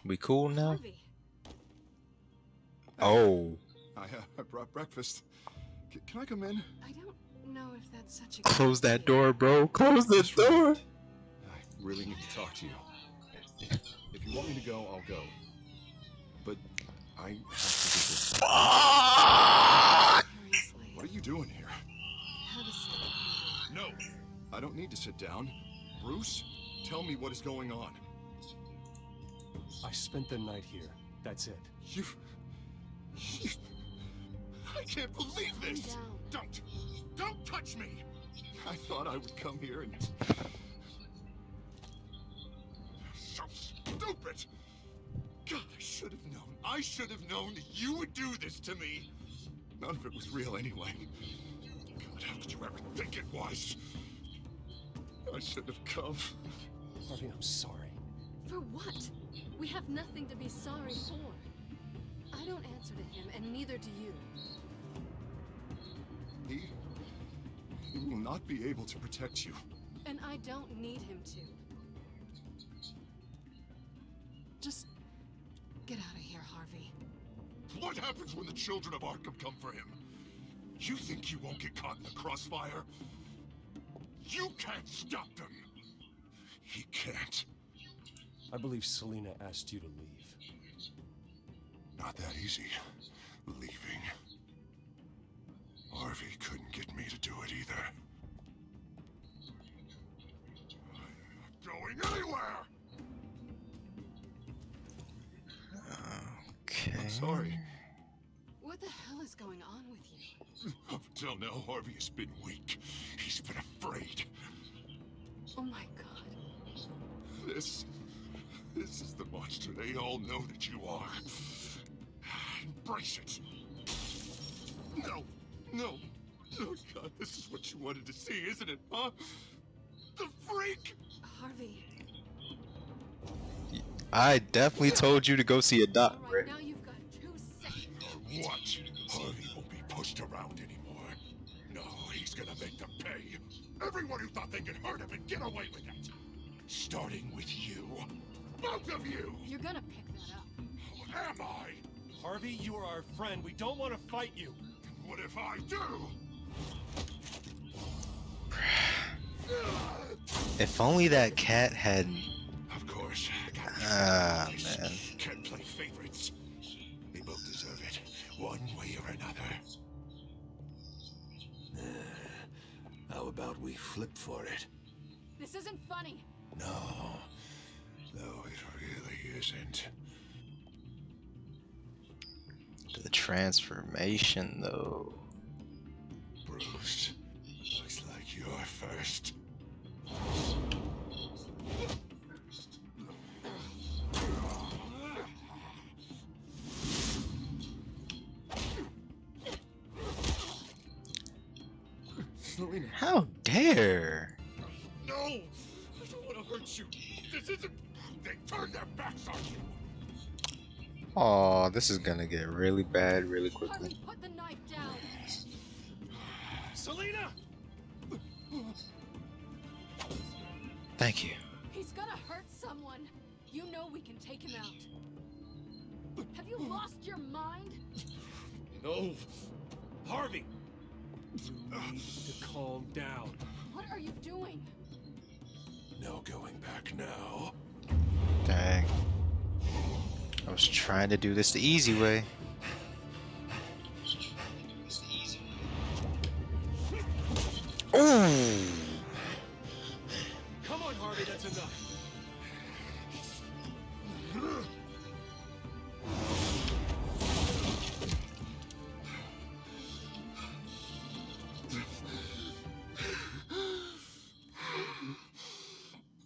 [SPEAKER 1] We cool now? Oh.
[SPEAKER 11] I brought breakfast. Can I come in?
[SPEAKER 6] I don't know if that's such a
[SPEAKER 1] Close
[SPEAKER 6] good
[SPEAKER 1] that
[SPEAKER 6] idea.
[SPEAKER 1] door, bro. Close the door.
[SPEAKER 11] I really need to talk to you. If you want me to go, I'll go. But I have to get this.
[SPEAKER 6] Seriously.
[SPEAKER 11] What are you doing here?
[SPEAKER 6] Have a seat.
[SPEAKER 11] No, I don't need to sit down. Bruce, tell me what is going on.
[SPEAKER 14] I spent the night here. That's it.
[SPEAKER 11] You... I can't believe this! Don't touch me! I thought I would come here and... So stupid! God, I should have known that you would do this to me! None of it was real anyway. God, how could you ever think it was? I should have come.
[SPEAKER 14] Harvey, I'm sorry.
[SPEAKER 6] For what? We have nothing to be sorry for. I don't answer to him, and neither do you.
[SPEAKER 11] He will not be able to protect you.
[SPEAKER 6] And I don't need him to. Just get out of here, Harvey.
[SPEAKER 11] What happens when the children of Arkham come for him? You think you won't get caught in the crossfire? You can't stop them! He can't.
[SPEAKER 14] I believe Selina asked you to leave.
[SPEAKER 11] Not that easy. Leaving. Harvey couldn't get me to do it either. I'm not going anywhere!
[SPEAKER 1] Okay.
[SPEAKER 11] I'm sorry.
[SPEAKER 6] What the hell is going on with you?
[SPEAKER 11] Up until now, Harvey has been weak. He's been afraid.
[SPEAKER 6] Oh my god.
[SPEAKER 11] This is the monster they all know that you are. Embrace it. No. Oh God, this is what you wanted to see, isn't it, huh? The freak!
[SPEAKER 6] Harvey.
[SPEAKER 1] I definitely told you to go see a doc,
[SPEAKER 6] All
[SPEAKER 1] bro.
[SPEAKER 6] right, now you've got 2 seconds.
[SPEAKER 11] What? Harvey won't be pushed around anymore. No, he's gonna make them pay. Everyone who thought they could hurt him and get away with it. Starting with you. Both of you!
[SPEAKER 6] You're gonna pick that up.
[SPEAKER 11] Who am I?
[SPEAKER 14] Harvey, you are our friend. We don't want to fight you.
[SPEAKER 11] What if I do?
[SPEAKER 1] If only that cat had.
[SPEAKER 11] Of course.
[SPEAKER 1] Man.
[SPEAKER 11] Can't play favorites. They both deserve it, one way or another. How about we flip for it?
[SPEAKER 6] This isn't funny.
[SPEAKER 11] No, it really isn't.
[SPEAKER 1] The transformation, though.
[SPEAKER 11] Bruce, looks like you're first. Selina.
[SPEAKER 1] How dare!
[SPEAKER 11] No! I don't want to hurt you. This isn't... They turned their backs on you.
[SPEAKER 1] Oh, this is gonna get really bad really quickly.
[SPEAKER 6] Harvey, put the knife down.
[SPEAKER 14] Selina!
[SPEAKER 1] Thank you.
[SPEAKER 6] He's gonna hurt someone. You know we can take him out. Have you lost your mind?
[SPEAKER 14] No. Harvey! You need to calm down.
[SPEAKER 6] What are you doing?
[SPEAKER 11] No going back now.
[SPEAKER 1] Dang. I was trying to do this the easy way. Ooh!
[SPEAKER 14] Come on, Harvey, that's enough.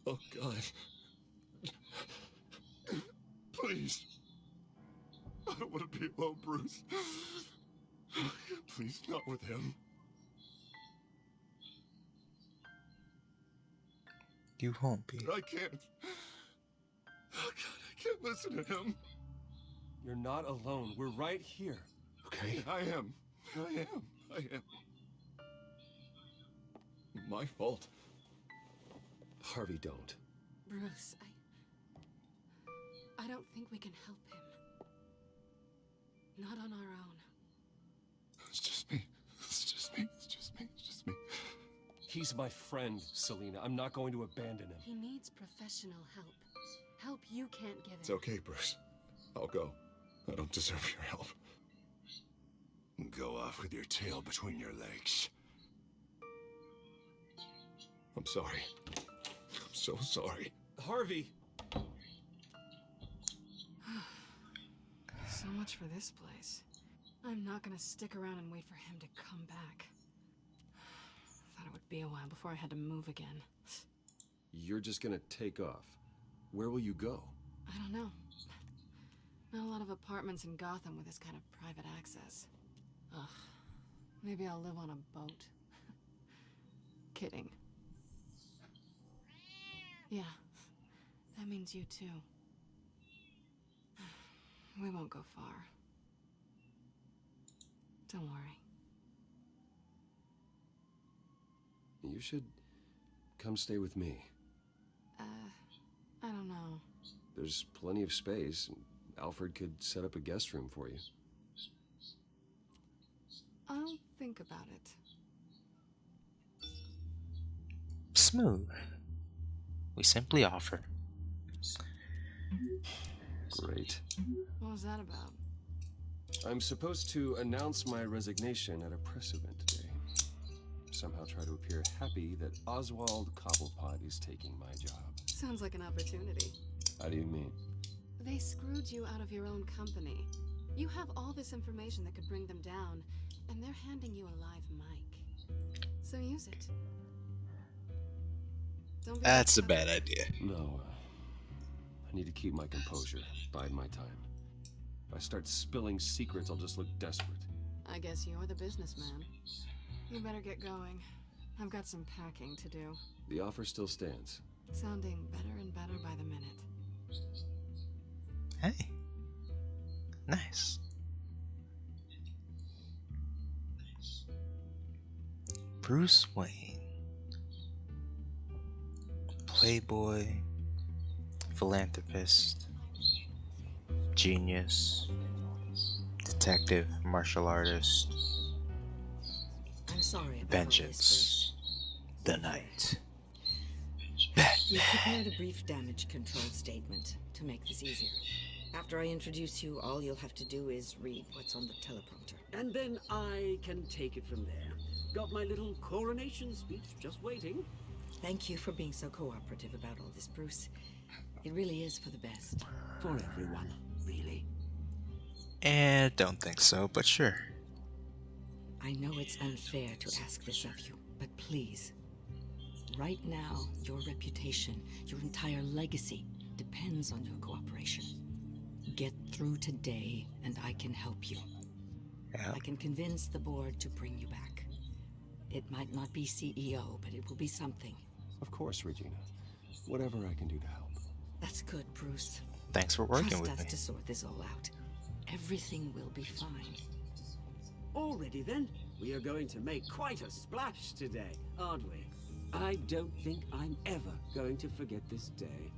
[SPEAKER 11] Oh, God. Please. I don't want to be alone, Bruce. Please, not with him.
[SPEAKER 1] You won't be.
[SPEAKER 11] I can't. Oh God, I can't listen to him.
[SPEAKER 19] You're not alone. We're right here. Okay?
[SPEAKER 11] I am. My fault.
[SPEAKER 19] Harvey, don't.
[SPEAKER 6] Bruce, I don't think we can help him. Not on our own.
[SPEAKER 11] It's just me.
[SPEAKER 19] He's my friend, Selena. I'm not going to abandon him.
[SPEAKER 6] He needs professional help. Help you can't give him.
[SPEAKER 11] It's okay, Bruce. I'll go. I don't deserve your help. Go off with your tail between your legs. I'm sorry. I'm so sorry.
[SPEAKER 19] Harvey!
[SPEAKER 6] So much for this place. I'm not gonna stick around and wait for him to come back. Thought it would be a while before I had to move again.
[SPEAKER 19] You're just gonna take off. Where will you go?
[SPEAKER 6] I don't know. Not a lot of apartments in Gotham with this kind of private access. Ugh. Maybe I'll live on a boat. Kidding. Yeah. That means you too. We won't go far. Don't worry.
[SPEAKER 19] You should come stay with me.
[SPEAKER 6] I don't know.
[SPEAKER 19] There's plenty of space. Alfred could set up a guest room for you.
[SPEAKER 6] I'll think about it.
[SPEAKER 1] Smooth. We simply offer.
[SPEAKER 19] Great.
[SPEAKER 6] What was that about?
[SPEAKER 19] I'm supposed to announce my resignation at a press event today. Somehow try to appear happy that Oswald Cobblepot is taking my job.
[SPEAKER 6] Sounds like an opportunity.
[SPEAKER 19] How do you mean?
[SPEAKER 6] They screwed you out of your own company. You have all this information that could bring them down, and they're handing you a live mic. So use it. Don't be
[SPEAKER 1] That's a bad idea.
[SPEAKER 19] No, I need to keep my composure, bide my time. If I start spilling secrets, I'll just look desperate.
[SPEAKER 6] I guess you're the businessman. You better get going. I've got some packing to do.
[SPEAKER 19] The offer still stands.
[SPEAKER 6] Sounding better and better by the minute.
[SPEAKER 1] Hey. Nice. Bruce Wayne. Playboy. Philanthropist. Genius. Detective. Martial artist.
[SPEAKER 18] I'm sorry about
[SPEAKER 1] Vengeance. The Night.
[SPEAKER 18] We prepared a brief damage control statement to make this easier. After I introduce you, all you'll have to do is read what's on the teleprompter.
[SPEAKER 8] And then I can take it from there. Got my little coronation speech just waiting.
[SPEAKER 18] Thank you for being so cooperative about all this, Bruce. It really is for the best.
[SPEAKER 8] For everyone, really.
[SPEAKER 1] Don't think so, but sure.
[SPEAKER 18] I know it's unfair to ask this of you, but please. Right now, your reputation, your entire legacy, depends on your cooperation. Get through today, and I can help you.
[SPEAKER 1] Yeah.
[SPEAKER 18] I can convince the board to bring you back. It might not be CEO, but it will be something.
[SPEAKER 19] Of course, Regina. Whatever I can do to help.
[SPEAKER 18] That's good, Bruce.
[SPEAKER 1] Thanks for working
[SPEAKER 18] Trust
[SPEAKER 1] with
[SPEAKER 18] us
[SPEAKER 1] me.
[SPEAKER 18] to sort this all out. Everything will be fine.
[SPEAKER 8] Already then, we are going to make quite a splash today, aren't we? I don't think I'm ever going to forget this day.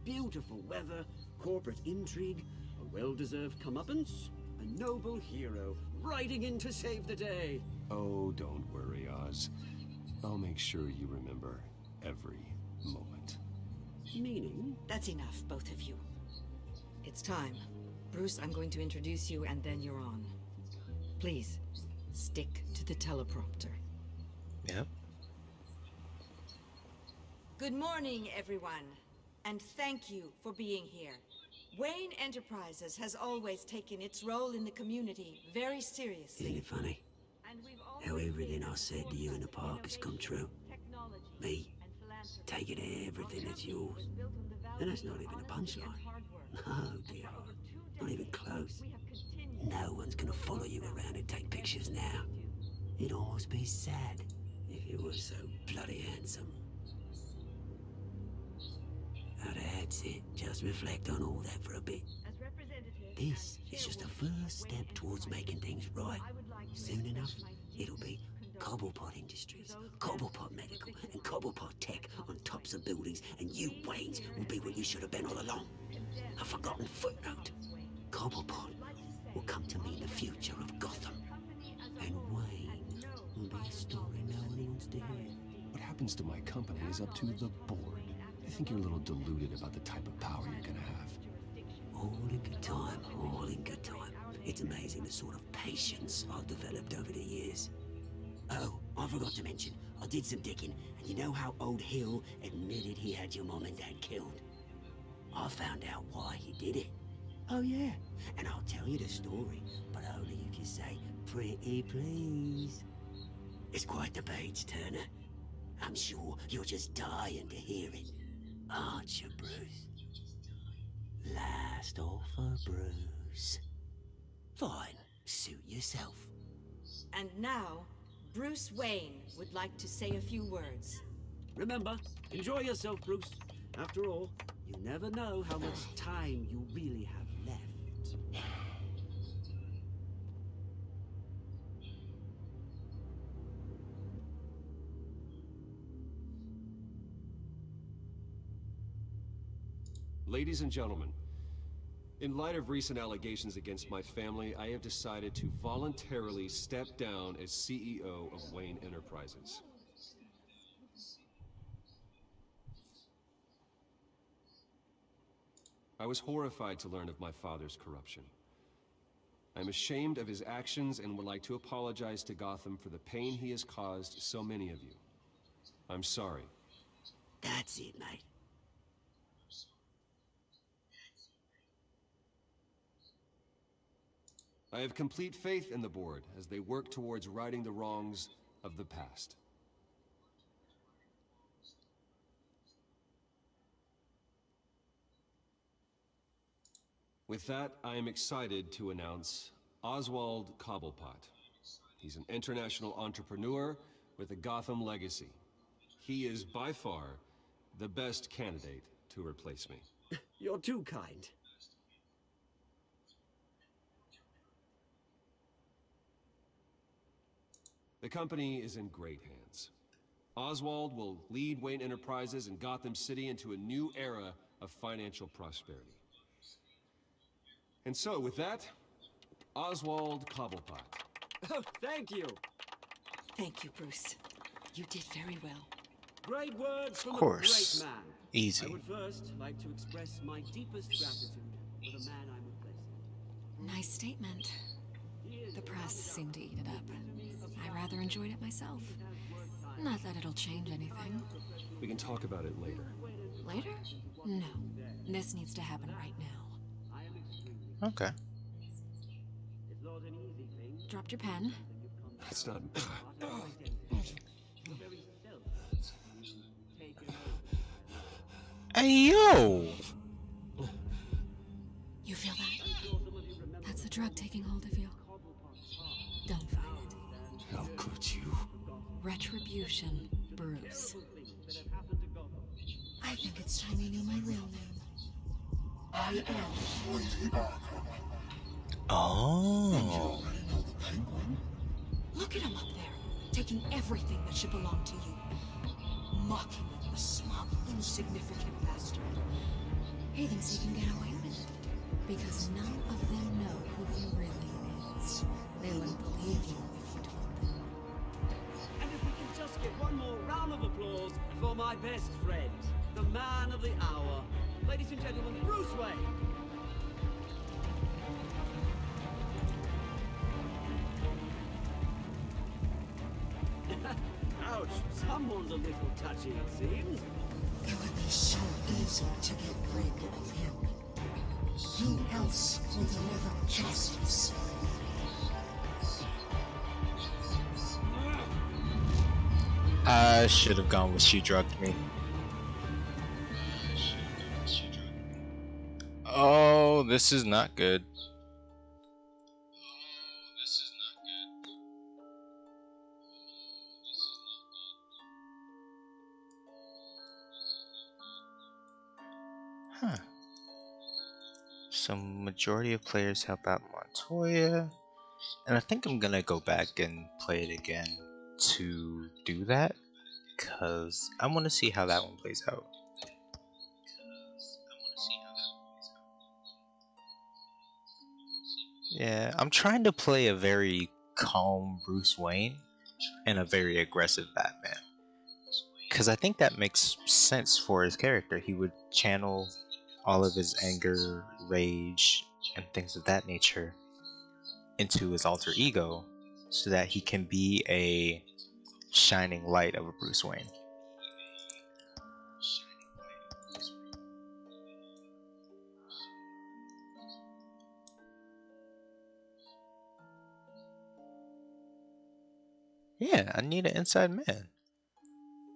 [SPEAKER 8] Beautiful weather, corporate intrigue, a well-deserved comeuppance, a noble hero riding in to save the day.
[SPEAKER 19] Oh, don't worry, Oz. I'll make sure you remember every moment.
[SPEAKER 8] Meaning?
[SPEAKER 18] That's enough, both of you. It's time. Bruce, I'm going to introduce you, and then you're on. Please, stick to the teleprompter.
[SPEAKER 1] Yep.
[SPEAKER 18] Good morning, everyone, and thank you for being here. Wayne Enterprises has always taken its role in the community very seriously.
[SPEAKER 8] Isn't it funny? How everything I said to you in the park has come true. Me, taking everything that's yours. And that's not even a punchline. No, dear heart. Not even close. No one's gonna follow you around and take pictures now. It'd almost be sad if you were so bloody handsome. That's it. Just reflect on all that for a bit. This is just a first step towards making things right. Soon enough, it'll be Cobblepot Industries, Cobblepot Medical, and Cobblepot Tech on tops of buildings, and you, Waynes, will be what you should have been all along. A forgotten footnote. Cobblepot will come to mean the future of Gotham. And Wayne will be a story no one wants to hear.
[SPEAKER 19] What happens to my company is up to the board. I think you're a little deluded about the type of power you're gonna have.
[SPEAKER 8] All in good time, all in good time. It's amazing the sort of patience I've developed over the years. Oh, I forgot to mention, I did some digging, and you know how old Hill admitted he had your mom and dad killed? I found out why he did it. Oh yeah, and I'll tell you the story, but only if you say, pretty please. It's quite the page, Turner. I'm sure you're just dying to hear it, aren't you, Bruce? Last offer, Bruce. Fine, suit yourself.
[SPEAKER 17] And now, Bruce Wayne would like to say a few words.
[SPEAKER 8] Remember, enjoy yourself, Bruce. After all, you never know how much time you really have left.
[SPEAKER 19] Ladies and gentlemen, in light of recent allegations against my family, I have decided to voluntarily step down as CEO of Wayne Enterprises. I was horrified to learn of my father's corruption. I'm ashamed of his actions and would like to apologize to Gotham for the pain he has caused so many of you. I'm sorry.
[SPEAKER 8] That's it, mate.
[SPEAKER 19] I have complete faith in the board as they work towards righting the wrongs of the past. With that, I am excited to announce Oswald Cobblepot. He's an international entrepreneur with a Gotham legacy. He is by far the best candidate to replace me.
[SPEAKER 8] You're too kind.
[SPEAKER 19] The company is in great hands. Oswald will lead Wayne Enterprises and Gotham City into a new era of financial prosperity. And so, with that, Oswald Cobblepot.
[SPEAKER 8] Oh, thank you.
[SPEAKER 6] Thank you, Bruce. You did very well.
[SPEAKER 8] Great words from
[SPEAKER 1] Of
[SPEAKER 8] a
[SPEAKER 1] course.
[SPEAKER 8] great man.
[SPEAKER 1] Easy.
[SPEAKER 8] I would first like to express my deepest gratitude for the man I'm replacing.
[SPEAKER 6] Nice statement. The press seemed to eat it up. I rather enjoyed it myself. Not that it'll change anything.
[SPEAKER 19] We can talk about it later.
[SPEAKER 6] Later? No. This needs to happen right now.
[SPEAKER 1] Okay.
[SPEAKER 6] Dropped your pen.
[SPEAKER 19] That's not...
[SPEAKER 1] Hey, yo!
[SPEAKER 6] You feel that? That's the drug taking hold of you. Don't fight it.
[SPEAKER 19] How could you?
[SPEAKER 6] Retribution, Bruce. I think it's time you knew my real name. I am.
[SPEAKER 1] Oh.
[SPEAKER 6] Look at him up there, taking everything that should belong to you. Mocking a smug, insignificant bastard. He thinks he can get away with it. Because none of them know who he really is. They wouldn't believe you if you told them.
[SPEAKER 8] And if we can just get one more round of applause for my best friend, the man of the hour. Ladies and gentlemen, Bruce Wayne. Ouch, someone's a little touchy, it seems.
[SPEAKER 21] It would be so easy to get rid of him. Who else will deliver justice?
[SPEAKER 1] I should have gone with She Drugged Me. Oh, this is not good. Huh. So majority of players help out Montoya. And I think I'm gonna go back and play it again to do that. Because I want to see how that one plays out. Yeah, I'm trying to play a very calm Bruce Wayne and a very aggressive Batman. Because I think that makes sense for his character. He would channel all of his anger, rage, and things of that nature into his alter ego so that he can be a shining light of a Bruce Wayne. Yeah, I need an inside man.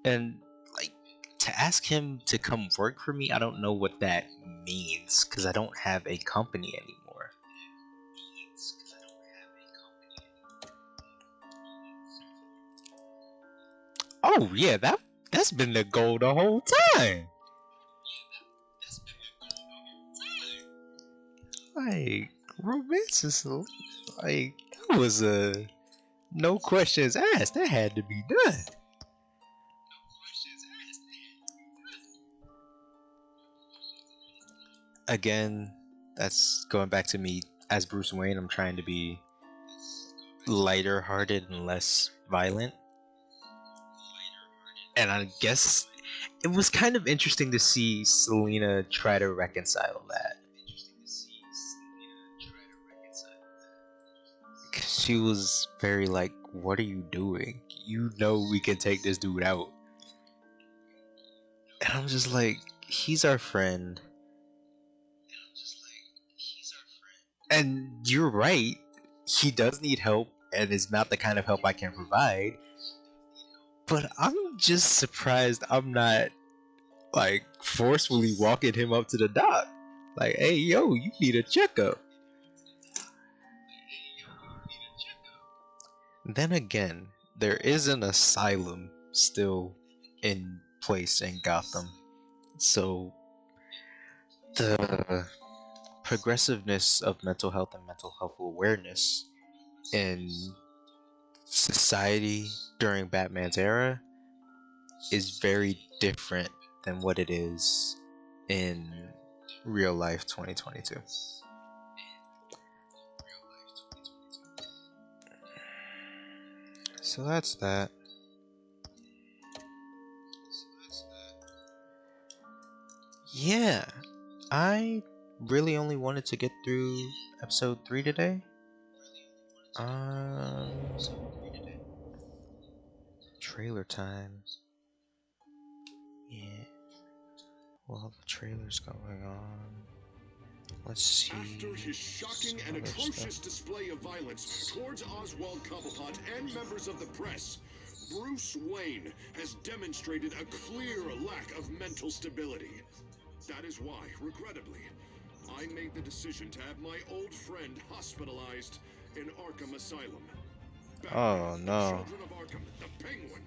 [SPEAKER 1] And like to ask him to come work for me, I don't know what that means because I don't have a company anymore. Oh yeah, that's been the goal the whole time. Like romance is like that was a no questions asked. That had to be done. Again, that's going back to me as Bruce Wayne. I'm trying to be lighter hearted and less violent. And I guess it was kind of interesting to see Selena try to reconcile that. She was very like, what are you doing? You know we can take this dude out. And I'm just like, he's our friend. And you're right. He does need help and is not the kind of help I can provide. But I'm just surprised I'm not like forcefully walking him up to the doc. Like, hey yo, you need a checkup. Then again, there is an asylum still in place in Gotham. So the progressiveness of mental health and mental health awareness in society during Batman's era is very different than what it is in real life 2022. So that's that. Yeah, I really only wanted to get through episode 3 today. Trailer time. Yeah. Well, the trailer's going on. Let's see.
[SPEAKER 2] After his shocking and atrocious display of violence towards Oswald Cobblepot and members of the press, Bruce Wayne has demonstrated a clear lack of mental stability. That is why, regrettably, I made the decision to have my old friend hospitalized in Arkham Asylum.
[SPEAKER 1] Oh no.
[SPEAKER 2] Children of Arkham, the Penguin.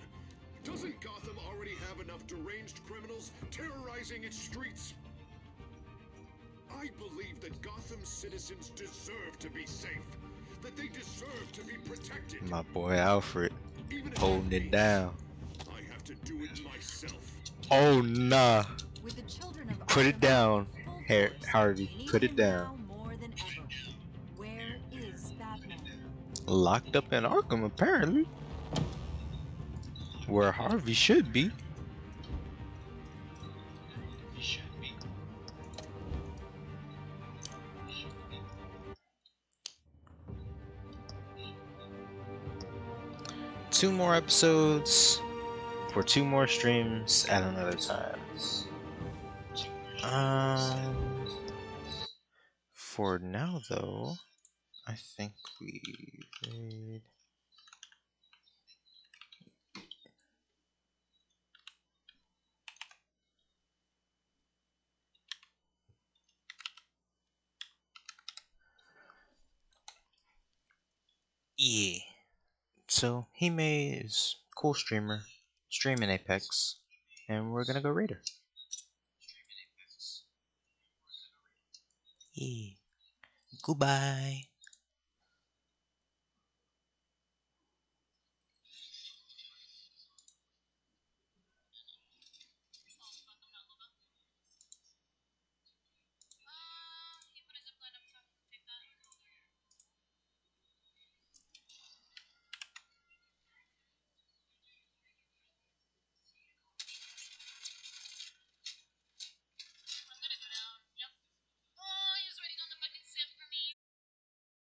[SPEAKER 2] Doesn't Gotham already have enough deranged criminals terrorizing its streets? I believe that Gotham's citizens deserve to be safe, that they deserve to be protected.
[SPEAKER 1] My boy Alfred holding it down.
[SPEAKER 2] I have to do it myself.
[SPEAKER 1] Oh nah.
[SPEAKER 17] With the children of
[SPEAKER 1] Put it
[SPEAKER 17] Arkham
[SPEAKER 1] down,
[SPEAKER 17] in full force,
[SPEAKER 1] Harvey.
[SPEAKER 17] we
[SPEAKER 1] Put
[SPEAKER 17] need
[SPEAKER 1] it
[SPEAKER 17] him
[SPEAKER 1] down.
[SPEAKER 17] now more than ever. Where is Batman?
[SPEAKER 1] Locked up in Arkham, apparently. Where Harvey should be. Two more episodes for 2 more streams at another time. For now though, I think we made. Yeah. So he is cool streamer, streaming Apex, and we're gonna go raid her. Yeah. Goodbye.